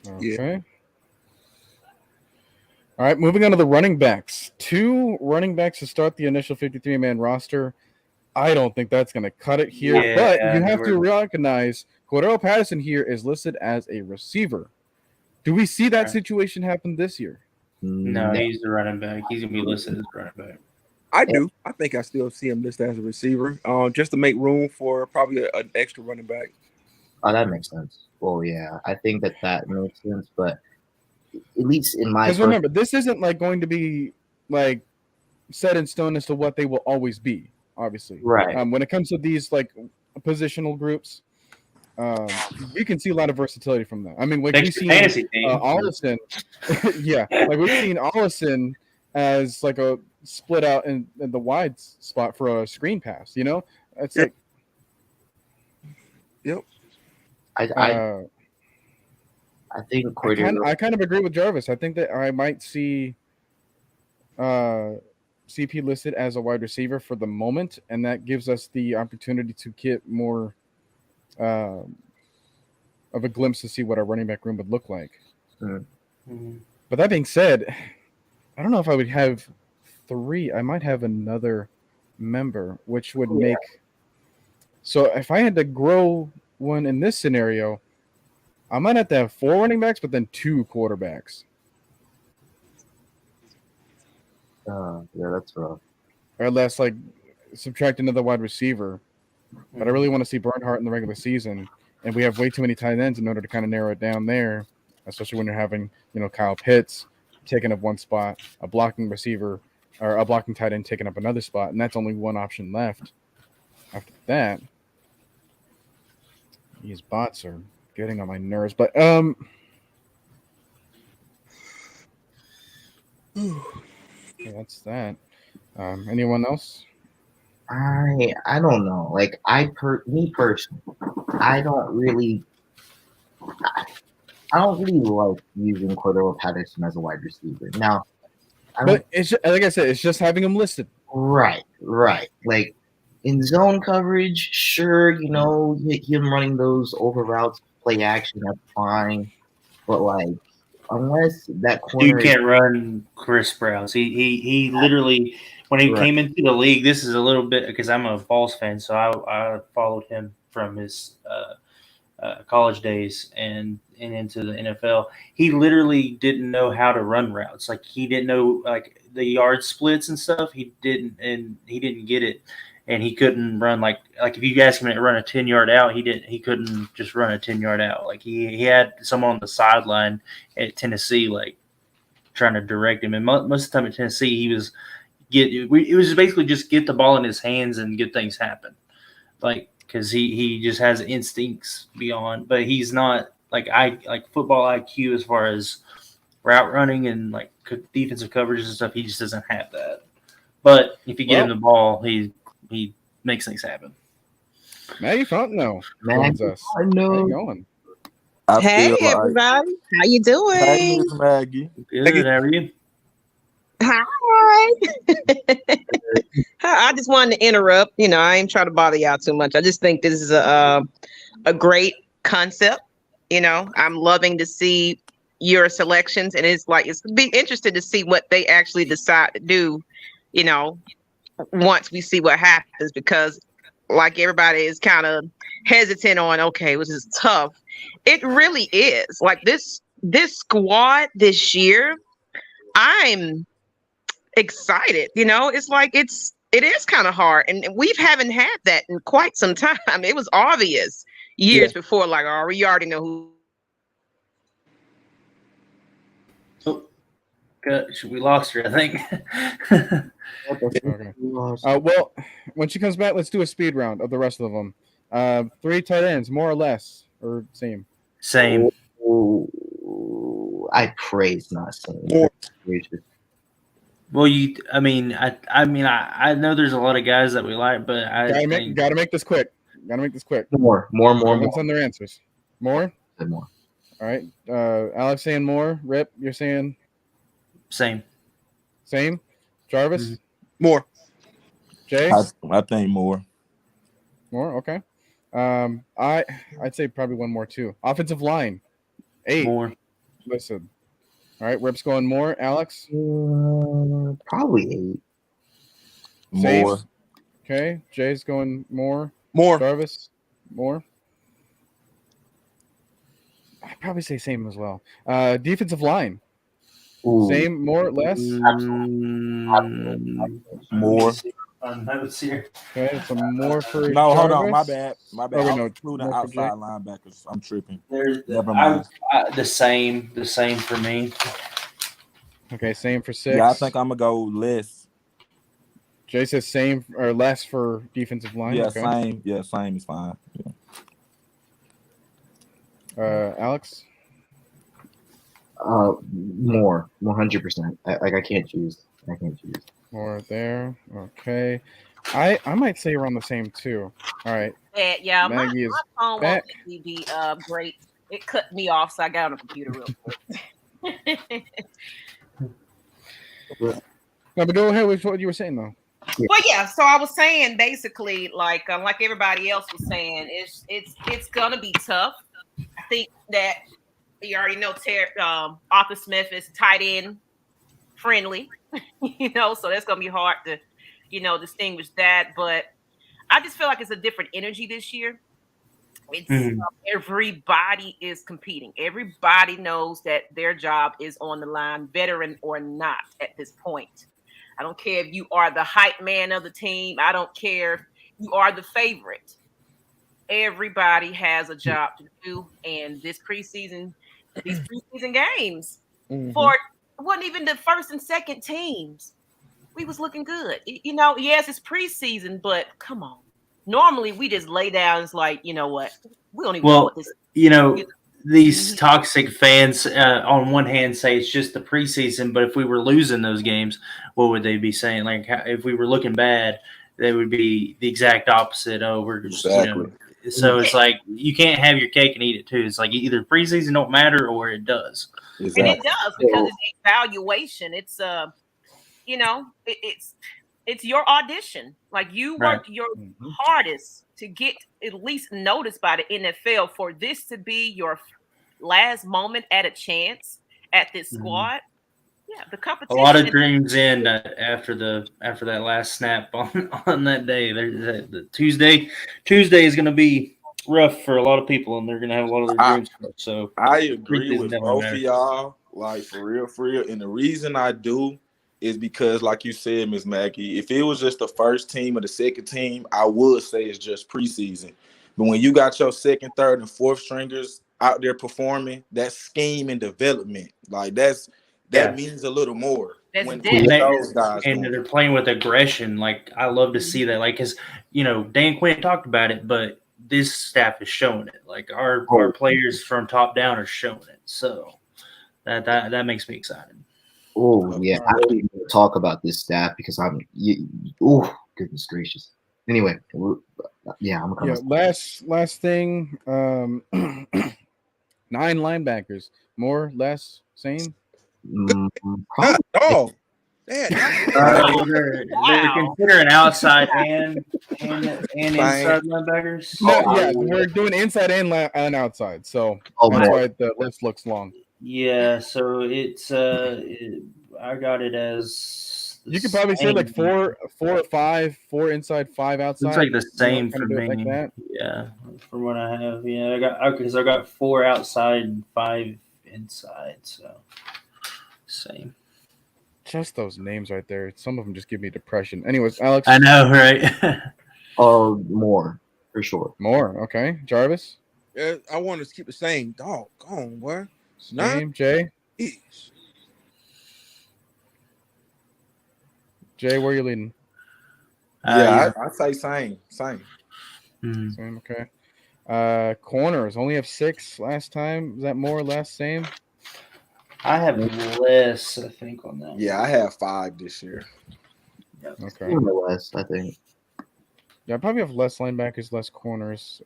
Okay. Yeah. All right, moving on to the running backs. 2 running backs to start the initial 53-man roster. I don't think that's going to cut it here, but you have to recognize Cordero Patterson here is listed as a receiver. Do we see that situation happen this year? No, he's the running back. He's going to be listed as a running back. I do. I think I still see him listed as a receiver, just to make room for probably an extra running back. Oh, that makes sense. Well, yeah, I think that makes sense, but at least in my because remember, this isn't like going to be like set in stone as to what they will always be. Obviously, right. When it comes to these like positional groups, you can see a lot of versatility from them. I mean, like we've seen Allison, yeah, like we've seen Allison as like a split out in the wide spot for a screen pass. It's like, yep. I think I kind of agree with Jarvis. I think that I might see CP listed as a wide receiver for the moment, and that gives us the opportunity to get more of a glimpse to see what our running back room would look like. Mm-hmm. But that being said, I don't know if I would have 3. I might have another member, which would make. So if I had to grow one in this scenario, I might have to have 4 running backs, but then 2 quarterbacks. Yeah, that's rough. Or unless, like, subtract another wide receiver. But I really want to see Bernhardt in the regular season. And we have way too many tight ends in order to kind of narrow it down there, especially when you're having, Kyle Pitts taking up one spot, a blocking receiver, or a blocking tight end taking up another spot, and that's only one option left. After that, these bots are getting on my nerves. But, yeah, that's that. Anyone else? I don't know. Like me personally, I don't really like using Cordero Patterson as a wide receiver. Now, but it's just, like I said, it's just having him listed. Right. Like in zone coverage, sure, him running those over routes, play action, that's fine. But like, unless that corner, you can't run Chris Brown. He literally, when he came into the league, this is a little bit because I'm a Vols fan, so I followed him from his college days and into the NFL. He literally didn't know how to run routes. Like he didn't know like the yard splits and stuff. He didn't get it. And he couldn't run like if you ask him to run a 10-yard out, he couldn't just run a 10-yard out. Like he had someone on the sideline at Tennessee like trying to direct him. And most of the time at Tennessee, it was basically just get the ball in his hands and get things happen. Like because he just has instincts beyond, but he's not like football IQ as far as route running and like defensive coverage and stuff. He just doesn't have that. But if you get him the ball, he makes things happen. Maggie Fontenot joins us. How you going? Hey, everybody. How you doing? Hey, Miss Maggie. Good. How are you? Hi. I just wanted to interrupt. I ain't trying to bother y'all too much. I just think this is a great concept. I'm loving to see your selections, and it's be interested to see what they actually decide to do. Once we see what happens, because like everybody is kind of hesitant on, okay, which is tough. It really is. Like this squad this year, I'm excited. It's like it is kind of hard, and we haven't had that in quite some time. It was obvious years before, like, we already know who. We lost her, I think. Okay. Well, when she comes back, let's do a speed round of the rest of them. 3 tight ends, more or less, or same. Same. I pray it's not same. More. Well, I know there's a lot of guys that we like, but I think Gotta make this quick. More. Everyone's on their answers. More. More. All right. Alex saying more. Rip, you're saying same. same. Jarvis, Mhm. More. Jay, I think more. more. Okay. I'd say probably one more too. Offensive line, 8. More. Listen. All right. Rip's going more. Alex, Probably 8. Same. More. Okay. Jay's going more. More. Jarvis, more. I'd probably say same as well. Defensive line, Ooh. same, more, less. More. Notes here. Okay, so more for No, hold on. My Jarvis. bad. Oh, wait, I'm no, including more for outside linebackers. I'm tripping. There's Never mind. the same for me. Okay, same for 6. Yeah, I think I'm gonna go less. Jay says same or less for defensive line. Yeah, Okay. same. Yeah, same is fine. Yeah. Alex, More. 100%. I can't choose. more there. Okay. I might say around the same too. All right. Yeah, my Maggie is phone back. won't be great. It cut me off, so I got on the computer real quick. No, but go ahead with what you were saying though. Well, yeah. So I was saying basically, like everybody else was saying, it's gonna be tough. I think that you already know Arthur Smith is tight end friendly, so that's gonna be hard to, distinguish that. But I just feel like it's a different energy this year. It's everybody is competing. Everybody knows that their job is on the line, veteran or not, at this point. I don't care if you are the hype man of the team. I don't care if you are the favorite. Everybody has a job to do, and these preseason games for it wasn't even the first and second teams. We was looking good. Yes, it's preseason, but come on. Normally we just lay down. It's like, you know what? We don't even know what this. These toxic fans, on one hand, say it's just the preseason, but if we were losing those games, what would they be saying? Like, if we were looking bad, they would be the exact opposite. Oh, we're just, Exactly. So it's like you can't have your cake and eat it too. It's like either preseason don't matter or it does. Exactly. And it does, because it's evaluation. It's it's your audition. Like, you worked your hardest to get at least noticed by the NFL. For this to be your last moment at a chance at this squad, the A competition. lot of dreams end after that last snap on that day. The Tuesday is going to be rough for a lot of people, and they're going to have a lot of their dreams. So I agree with both of y'all, like for real. And the reason I do is because, like you said, Miss Mackey, if it was just the first team or the second team, I would say it's just preseason. But when you got your second, third, and fourth stringers out there performing, that's scheme and development. Like that means a little more. And they're playing with aggression. Like, I love to see that. Like, because Dan Quinn talked about it, but this staff is showing it. Like, our players from top down are showing it. So that makes me excited. Oh yeah, I don't even talk about this staff because goodness gracious. Anyway, I'm coming. Last thing, 9 linebackers, more, less, same. Oh, they're considering outside and inside linebackers. We're doing inside and outside, so that's why the list looks long. Yeah, so it's I got it as you could probably say like 4 or 5, 4 inside, 5 outside. It's like the same for me. Like that. Yeah, from what I have. Yeah, I got 4 outside and 5 inside. So same. Just those names right there. Some of them just give me depression. Anyways, Alex. I know, right? More for sure. More, okay. Jarvis. I want to keep the same. Dog, go on, boy. Same. Jay. Jay, where are you leading? Yeah, I say same. Same, okay. Corners only have 6 last time. Is that more or less same? I have less, I think, on that. Yeah, I have 5 this year. Okay. More or less, I think. Yeah, I probably have less linebackers, less corners.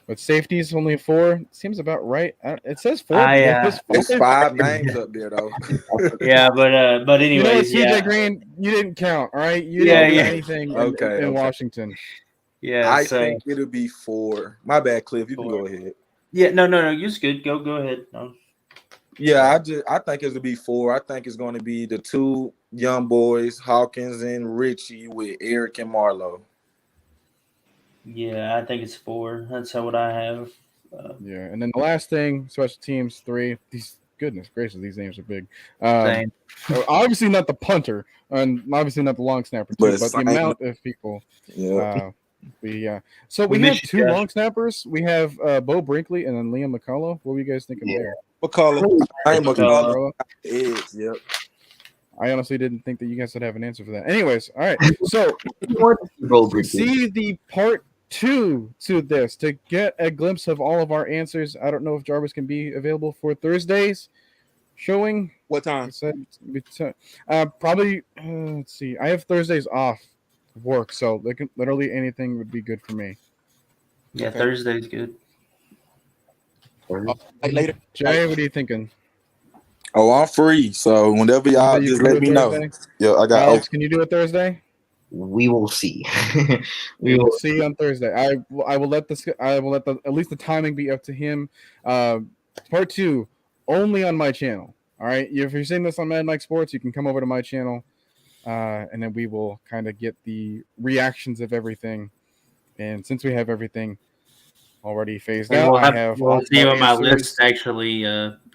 But safeties only 4. Seems about right. It says 4. It's 5 names up there though. Yeah, but anyways, you know what, CJ Green, you didn't count. All right, you Yeah, didn't do yeah. anything Okay, in Washington. Yeah, I so think it'll be 4. My bad, Cliff. You can go ahead. yeah, no, you're good. Go ahead. No. Yeah, I think it'll be 4. I think it's going to be the 2 young boys, Hawkins and Richie, with Eric and Marlowe. Yeah, I think it's 4. That's what I have. Yeah, and then the last thing, special teams 3. These goodness gracious, these names are big. Same. Obviously not the punter, and obviously not the long snapper too, but the amount of people. Yeah. So we have miss you, 2 Josh. long snappers. We have Bo Brinkley and then Liam McCullough. What were you guys thinking there? McCullough. McCullough. Yep. I honestly didn't think that you guys would have an answer for that. Anyways, all right. So see the part 2 to this to get a glimpse of all of our answers. I don't know if Jarvis can be available for Thursday's showing. What time? Probably. Let's see. I have Thursdays off work, so literally anything would be good for me. Yeah, Okay. Thursday's good. Later. Jay, what are you thinking? Oh, I'm free. So whenever y'all You just can do let it me know. Thursday? Yeah, I got. Alex, can you do it Thursday? We will see. We will see on Thursday. I will let at least the timing be up to him. Part 2 only on my channel. All right. If you're seeing this on Mad Mike Sports, you can come over to my channel, and then we will kind of get the reactions of everything. And since we have everything already phased out, we'll see when my list actually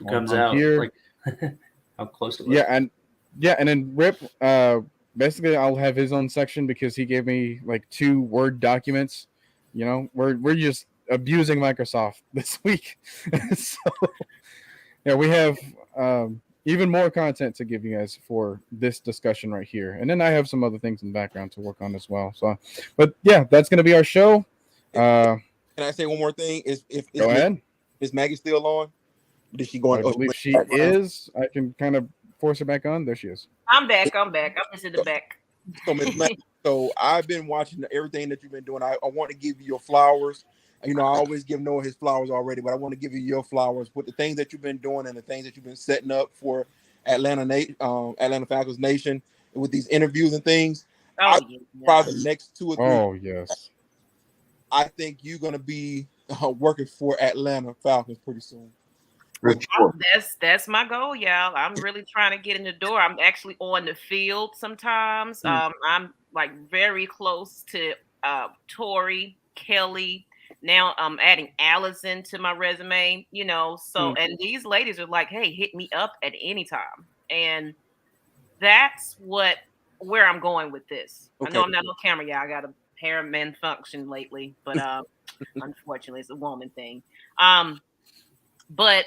comes out. Here. Like how close it was. And then Rip. Basically, I'll have his own section because he gave me like 2 Word documents. You know, we're just abusing Microsoft this week. So, yeah, we have even more content to give you guys for this discussion right here. And then I have some other things in the background to work on as well. So, but yeah, that's going to be our show. Can I say one more thing? Go ahead. Is Maggie still on? Did she go on? I believe she is. I can kind of force her back on. There she is. I'm back. I'm just in the back. So, Ms. Maggie, so I've been watching everything that you've been doing. I want to give you your flowers. You know, I always give Noah his flowers already, but I want to give you your flowers with the things that you've been doing and the things that you've been setting up for Atlanta Falcons Nation with these interviews and things. Probably the next 2 or 3. Oh yes. I think you're going to be working for Atlanta Falcons pretty soon. That's my goal, y'all. I'm really trying to get in the door. I'm actually on the field sometimes. I'm like very close to Tori, Kelly. Now I'm adding Allison to my resume, you know. So and these ladies are like, hey, hit me up at any time. And that's where I'm going with this. Okay. I know I'm not on camera, y'all. I got a hair malfunction lately, but unfortunately it's a woman thing. But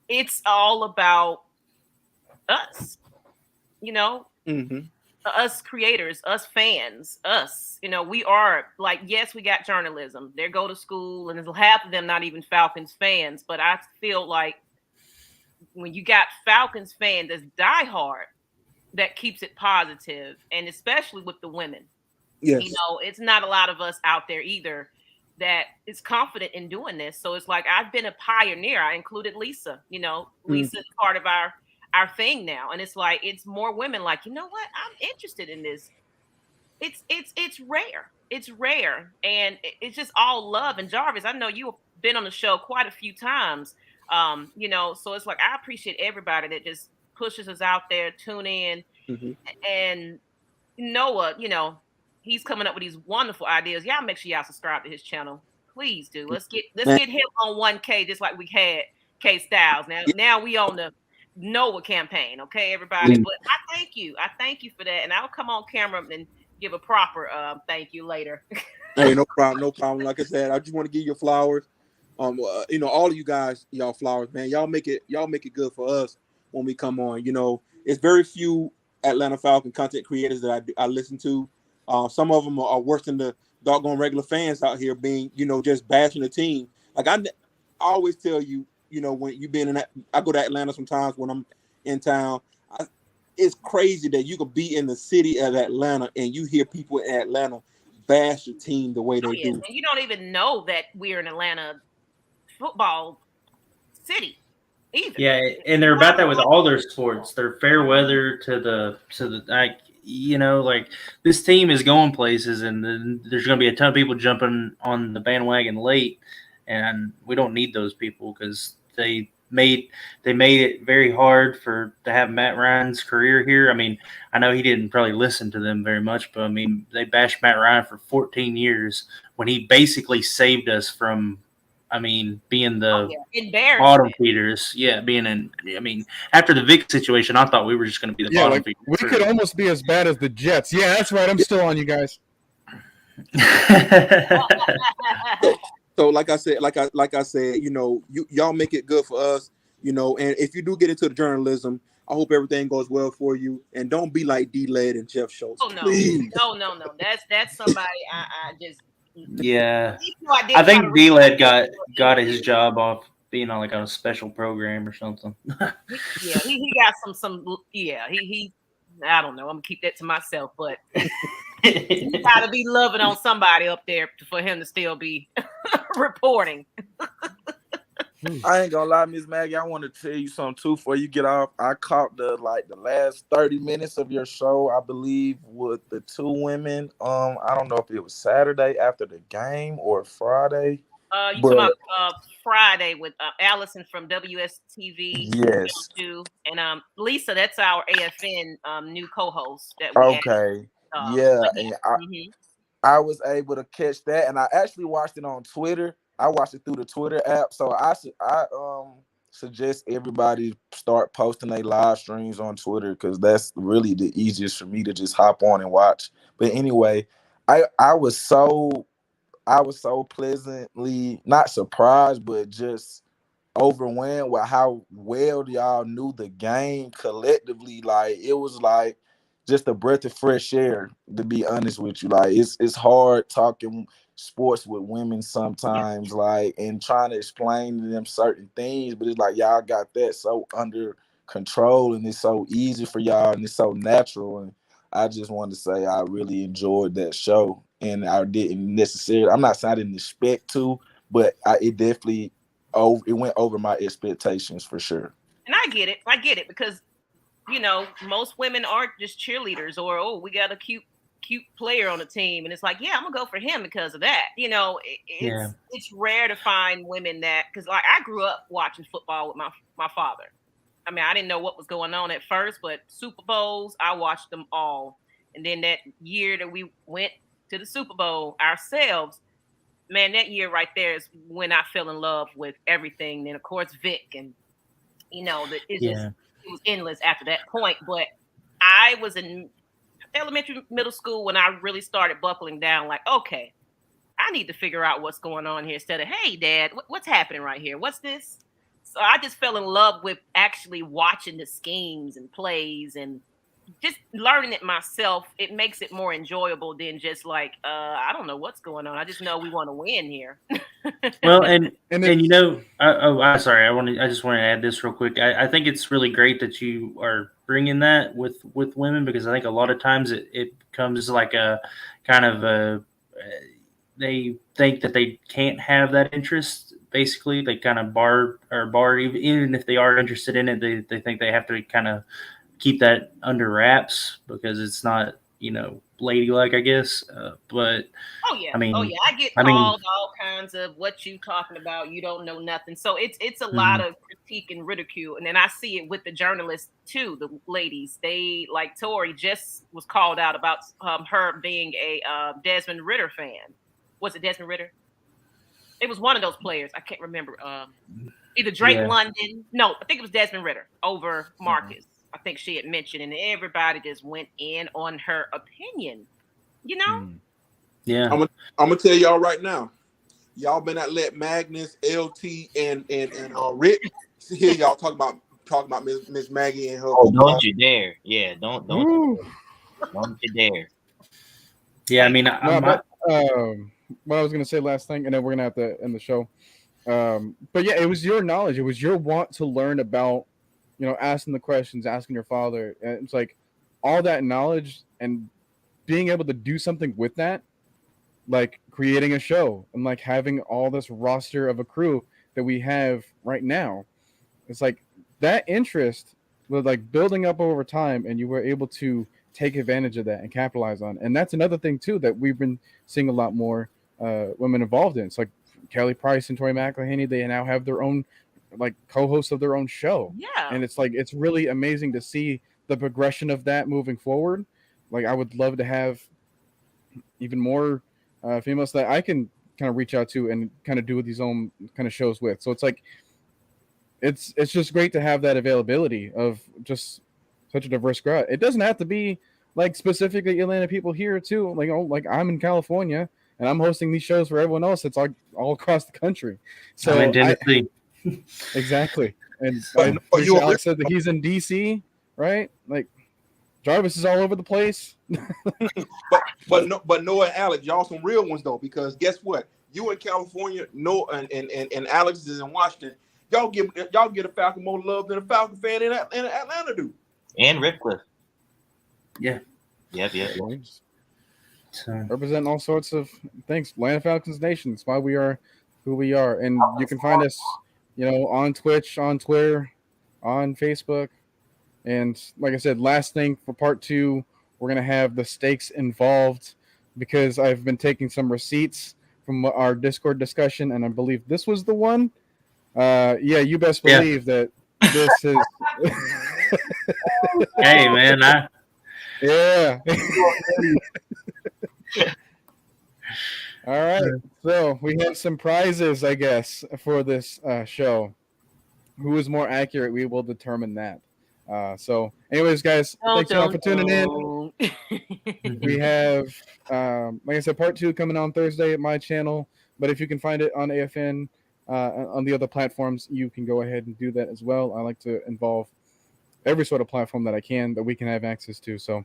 it's all about us, you know, us creators, us fans, us, you know, we are like, yes, we got journalism. They go to school and there's half of them not even Falcons fans. But I feel like when you got Falcons fans that's diehard, that keeps it positive, and especially with the women. Yes. You know, it's not a lot of us out there either that is confident in doing this. So it's like I've been a pioneer. I included Lisa. You know, Lisa is part of our thing now, and it's like it's more women. Like, you know what? I'm interested in this. It's rare. It's rare, and it's just all love. And Jarvis, I know you've been on the show quite a few times. You know, so it's like I appreciate everybody that just pushes us out there, tune in, and Noah. You know, he's coming up with these wonderful ideas. Y'all make sure y'all subscribe to his channel. Please do. Let's get him on 1K just like we had K Styles. Now we on the Noah campaign, okay, everybody. But I thank you. I thank you for that. And I'll come on camera and give a proper thank you later. Hey, no problem. Like I said, I just want to give you flowers. You know, all of you guys, y'all flowers, man. Y'all make it good for us when we come on. You know, it's very few Atlanta Falcon content creators that I listen to. Some of them are worse than the doggone regular fans out here being, just bashing the team. Like I always tell you, when you been in that, I go to Atlanta sometimes when I'm in town. It's crazy that you could be in the city of Atlanta and you hear people in Atlanta bash the team the way they do. And you don't even know that we're in Atlanta football city either. Yeah, and they're about that with all their sports. They're fair weather to the like, like this team is going places, and then there's going to be a ton of people jumping on the bandwagon late, and we don't need those people because they made it very hard to have Matt Ryan's career here. I mean, I know he didn't probably listen to them very much, but I mean, they bashed Matt Ryan for 14 years when he basically saved us from, being the bottom feeders. Yeah, after the Vic situation, I thought we were just going to be the bottom feeders. We could almost be as bad as the Jets. Yeah, that's right. I'm still on you guys. So like I said, y'all make it good for us, and if you do get into the journalism, I hope everything goes well for you, and don't be like D-Led and Jeff Schultz. Oh no, please. No. That's somebody I just. Yeah, I think D-Led got his job off being on a special program or something. Yeah, he got some. Yeah, he. I don't know. I'm gonna keep that to myself, but. You gotta be loving on somebody up there for him to still be reporting. I ain't gonna lie, Miss Maggie. I want to tell you something too before you get off. I caught the last 30 minutes of your show, I believe, with the two women. I don't know if it was Saturday after the game or Friday. You talking about Friday with Allison from WSTV. Yes. And Lisa, that's our AFN new co-host. That we okay. And I was able to catch that, and I actually watched it on Twitter. I watched it through the Twitter app, so I suggest everybody start posting their live streams on Twitter because that's really the easiest for me to just hop on and watch. But anyway, I was so pleasantly not surprised, but just overwhelmed with how well y'all knew the game collectively. Like it was like just a breath of fresh air, to be honest with you. Like it's hard talking sports with women sometimes, and trying to explain to them certain things, but it's like y'all got that so under control and it's so easy for y'all and it's so natural. And I just wanted to say I really enjoyed that show, and I didn't necessarily, I'm not saying I didn't expect to, but it definitely it went over my expectations for sure. And I get it because most women aren't just cheerleaders or, we got a cute player on the team. And it's like, yeah, I'm going to go for him because of that. It's rare to find women that, because I grew up watching football with my father. I mean, I didn't know what was going on at first, but Super Bowls, I watched them all. And then that year that we went to the Super Bowl ourselves, man, that year right there is when I fell in love with everything. And of course, Vic, and it was endless after that point. But I was in elementary, middle school when I really started buckling down. Like, okay, I need to figure out what's going on here instead of, hey, Dad, what's happening right here? What's this? So I just fell in love with actually watching the schemes and plays and just learning it myself. It makes it more enjoyable than just like, I don't know what's going on. I just know we want to win here. Well, and I'm sorry. I just want to add this real quick. I think it's really great that you are bringing that with women, because I think a lot of times it comes like a kind of they think that they can't have that interest. Basically, they kind of bar even if they are interested in it, they think they have to kind of keep that under wraps because it's not, ladylike, I guess. But I get called all kinds of what you talking about. You don't know nothing. So it's a lot of critique and ridicule. And then I see it with the journalists too. The ladies, they like Tori just was called out about her being a Desmond Ritter fan. Was it Desmond Ritter? It was one of those players. I can't remember. Either Drake London. No, I think it was Desmond Ritter over Marcus. I think she had mentioned, and everybody just went in on her opinion. Yeah. I'm gonna tell y'all right now. Y'all better not let Magnus, LT, and Rick hear y'all talk about talking about Miss Maggie and her. Oh, don't you dare! Yeah, don't you dare! Yeah, I mean, what I was gonna say last thing, and then we're gonna have to end the show. But yeah, it was your knowledge. It was your want to learn about, asking the questions, asking your father. And it's like all that knowledge and being able to do something with that, like creating a show and like having all this roster of a crew that we have right now. It's like that interest was like building up over time, and you were able to take advantage of that and capitalize on. And that's another thing too that we've been seeing a lot more women involved in. It's like Kelly Price and Tori McElhaney, they now have their own like co-hosts of their own show. Yeah. And it's like it's really amazing to see the progression of that moving forward. Like I would love to have even more females that I can kind of reach out to and kind of do these own kind of shows with. So it's like it's just great to have that availability of just such a diverse crowd. It doesn't have to be like specifically Atlanta people here too. Like I'm in California and I'm hosting these shows for everyone else. It's like all across the country. So I'm in Tennessee. Exactly. And you Alex said that he's in DC, right? Like Jarvis is all over the place. but Noah and Alex, y'all some real ones though, because guess what? You in California, Noah and Alex is in Washington. Y'all get a Falcon more love than a Falcon fan in Atlanta do. And RIPCLIFF. Yeah. Yep. So, representing all sorts of things. Atlanta Falcons Nation. That's why we are who we are. And you can find us, on Twitch, on Twitter, on Facebook. And like I said, last thing for part 2, we're going to have the stakes involved because I've been taking some receipts from our Discord discussion, and I believe this was the one. Yeah, you best believe that this is. Hey, man. Yeah. All right. So we have some prizes, I guess, for this show. Who is more accurate? We will determine that. So, anyways, guys, thanks a lot for tuning in. We have, like I said, part 2 coming on Thursday at my channel. But if you can find it on AFN, on the other platforms, you can go ahead and do that as well. I like to involve every sort of platform that I can that we can have access to. So,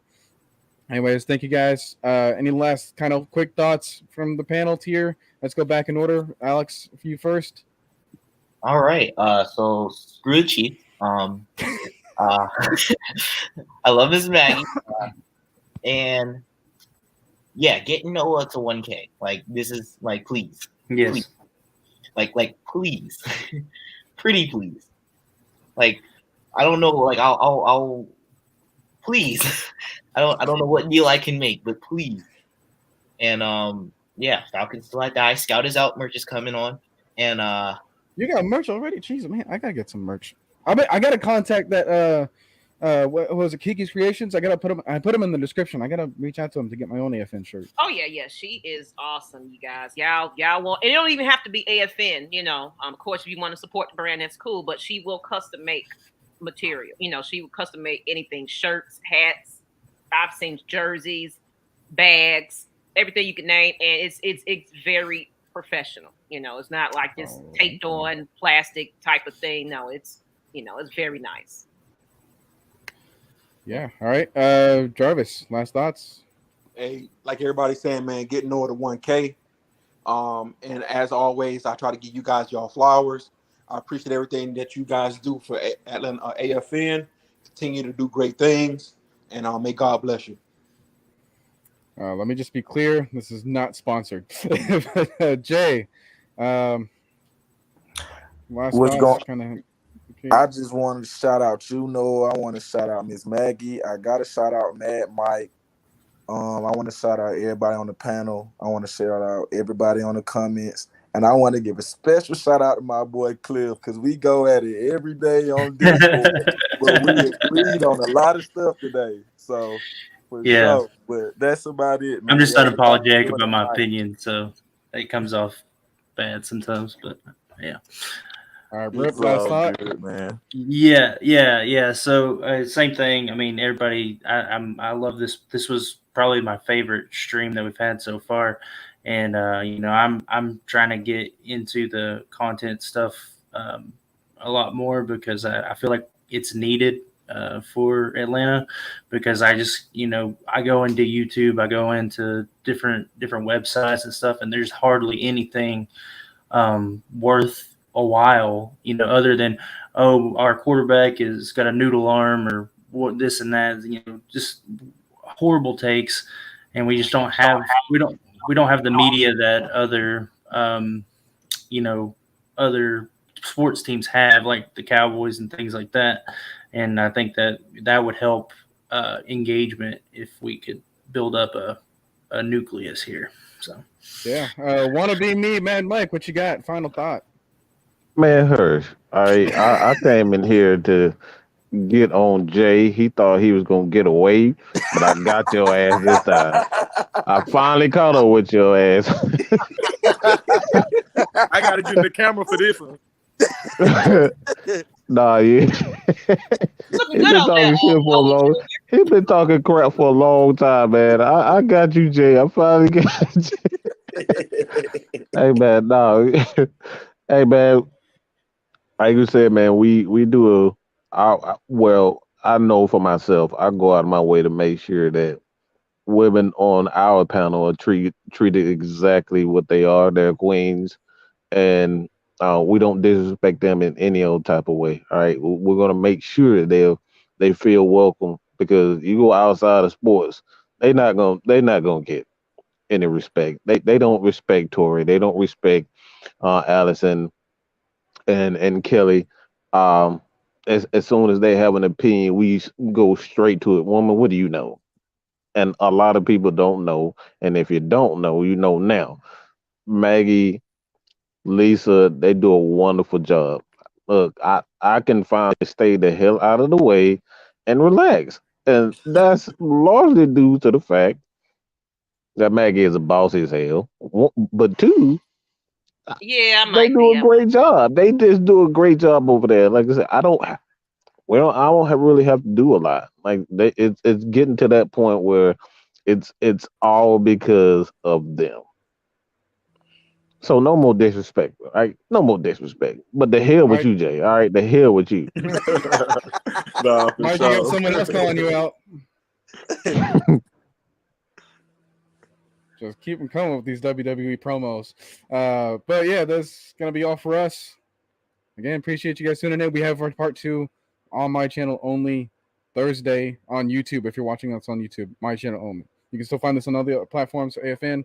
anyways, thank you guys. Any last kind of quick thoughts from the panel here? Let's go back in order. Alex, for you first. All right. So screw the Chief. I love Miss Maggie. And yeah, getting Noah to 1K. Like this is like please. Yes. Please. Like please. Pretty please. Like I don't know, like I'll please. I don't know what deal I can make, but please. And yeah, Falcons still die. Scout is out, merch is coming on. And you got merch already? Jeez, man, I gotta get some merch. I gotta contact that what was it, Kiki's Creations? I put them in the description. I gotta reach out to them to get my own AFN shirt. Oh yeah, she is awesome, you guys. Y'all want, and it don't even have to be AFN, of course if you want to support the brand, that's cool, but she will custom make material. She will custom make anything, shirts, hats, I've seen jerseys, bags, everything you can name, and it's very professional. It's not like this taped on plastic type of thing. No, it's it's very nice. Yeah. All right. Jarvis, last thoughts. Hey, like everybody's saying, man, getting over to 1K. And as always, I try to give you guys y'all flowers. I appreciate everything that you guys do for Atlanta AFN. Continue to do great things, and may God bless you. Let me just be clear. This is not sponsored. Jay, last what's thoughts, going? I just want to shout out you, Noah. I want to shout out Miss Maggie. I got to shout out Mad Mike. I want to shout out everybody on the panel. I want to shout out everybody on the comments. And I want to give a special shout out to my boy Cliff, because we go at it every day on Discord. But we agreed on a lot of stuff today. So, for sure. But that's about it, man. I'm just unapologetic about my opinion, so it comes off bad sometimes. But, yeah. All right, Rip, last thought. Good, man. Yeah. So same thing. I mean, everybody. I love this. This was probably my favorite stream that we've had so far, and I'm trying to get into the content stuff a lot more because I feel like it's needed for Atlanta, because I just, I go into YouTube, I go into different websites and stuff, and there's hardly anything worth a while, other than, oh, our quarterback has got a noodle arm or what, this and that, just horrible takes, and we just don't have the media that other other sports teams have, like the Cowboys and things like that. And I think that would help engagement if we could build up a nucleus here. So yeah, wanna be me, Mad Mike? What you got? Final thought. Man, Hirsch. I came in here to get on Jay. He thought he was gonna get away, but I got your ass this time. I finally caught up with your ass. I gotta get in the camera for this one. Nah, yeah. Looking good out there. He been talking crap for a long time, man. I got you, Jay. I finally got you. Hey man, no. Hey man, like you said, man, we do well, I know for myself, I go out of my way to make sure that women on our panel are treated exactly what they are. They're queens, and we don't disrespect them in any old type of way. All right, we're gonna make sure that they feel welcome, because you go outside of sports, they not gonna get any respect. They don't respect Tori. They don't respect Allison and Kelly. Um, as soon as they have an opinion, we go straight to it. Woman, what do you know? And a lot of people don't know. And if you don't know, you know now. Maggie, Lisa, they do a wonderful job. Look, I can finally stay the hell out of the way and relax. And that's largely due to the fact that Maggie is a boss as hell. But two, Yeah, I they might do be. a great job. They just do a great job over there. Like I said, I don't really have to do a lot. Like it's getting to that point where it's all because of them. So no more disrespect, all right? No more disrespect. But the hell with Mike, you, Jay. All right, the hell with you. Nah, for Mike, you got sure. someone else calling you out. Just keep them coming with these WWE promos. But yeah, that's gonna be all for us. Again, appreciate you guys tuning in. We have our part 2 on my channel only Thursday on YouTube. If you're watching us on YouTube, my channel only. You can still find this on other platforms, AFN,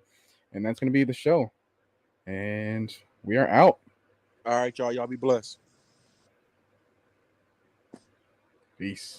and that's gonna be the show. And we are out. All right, y'all. Y'all be blessed. Peace.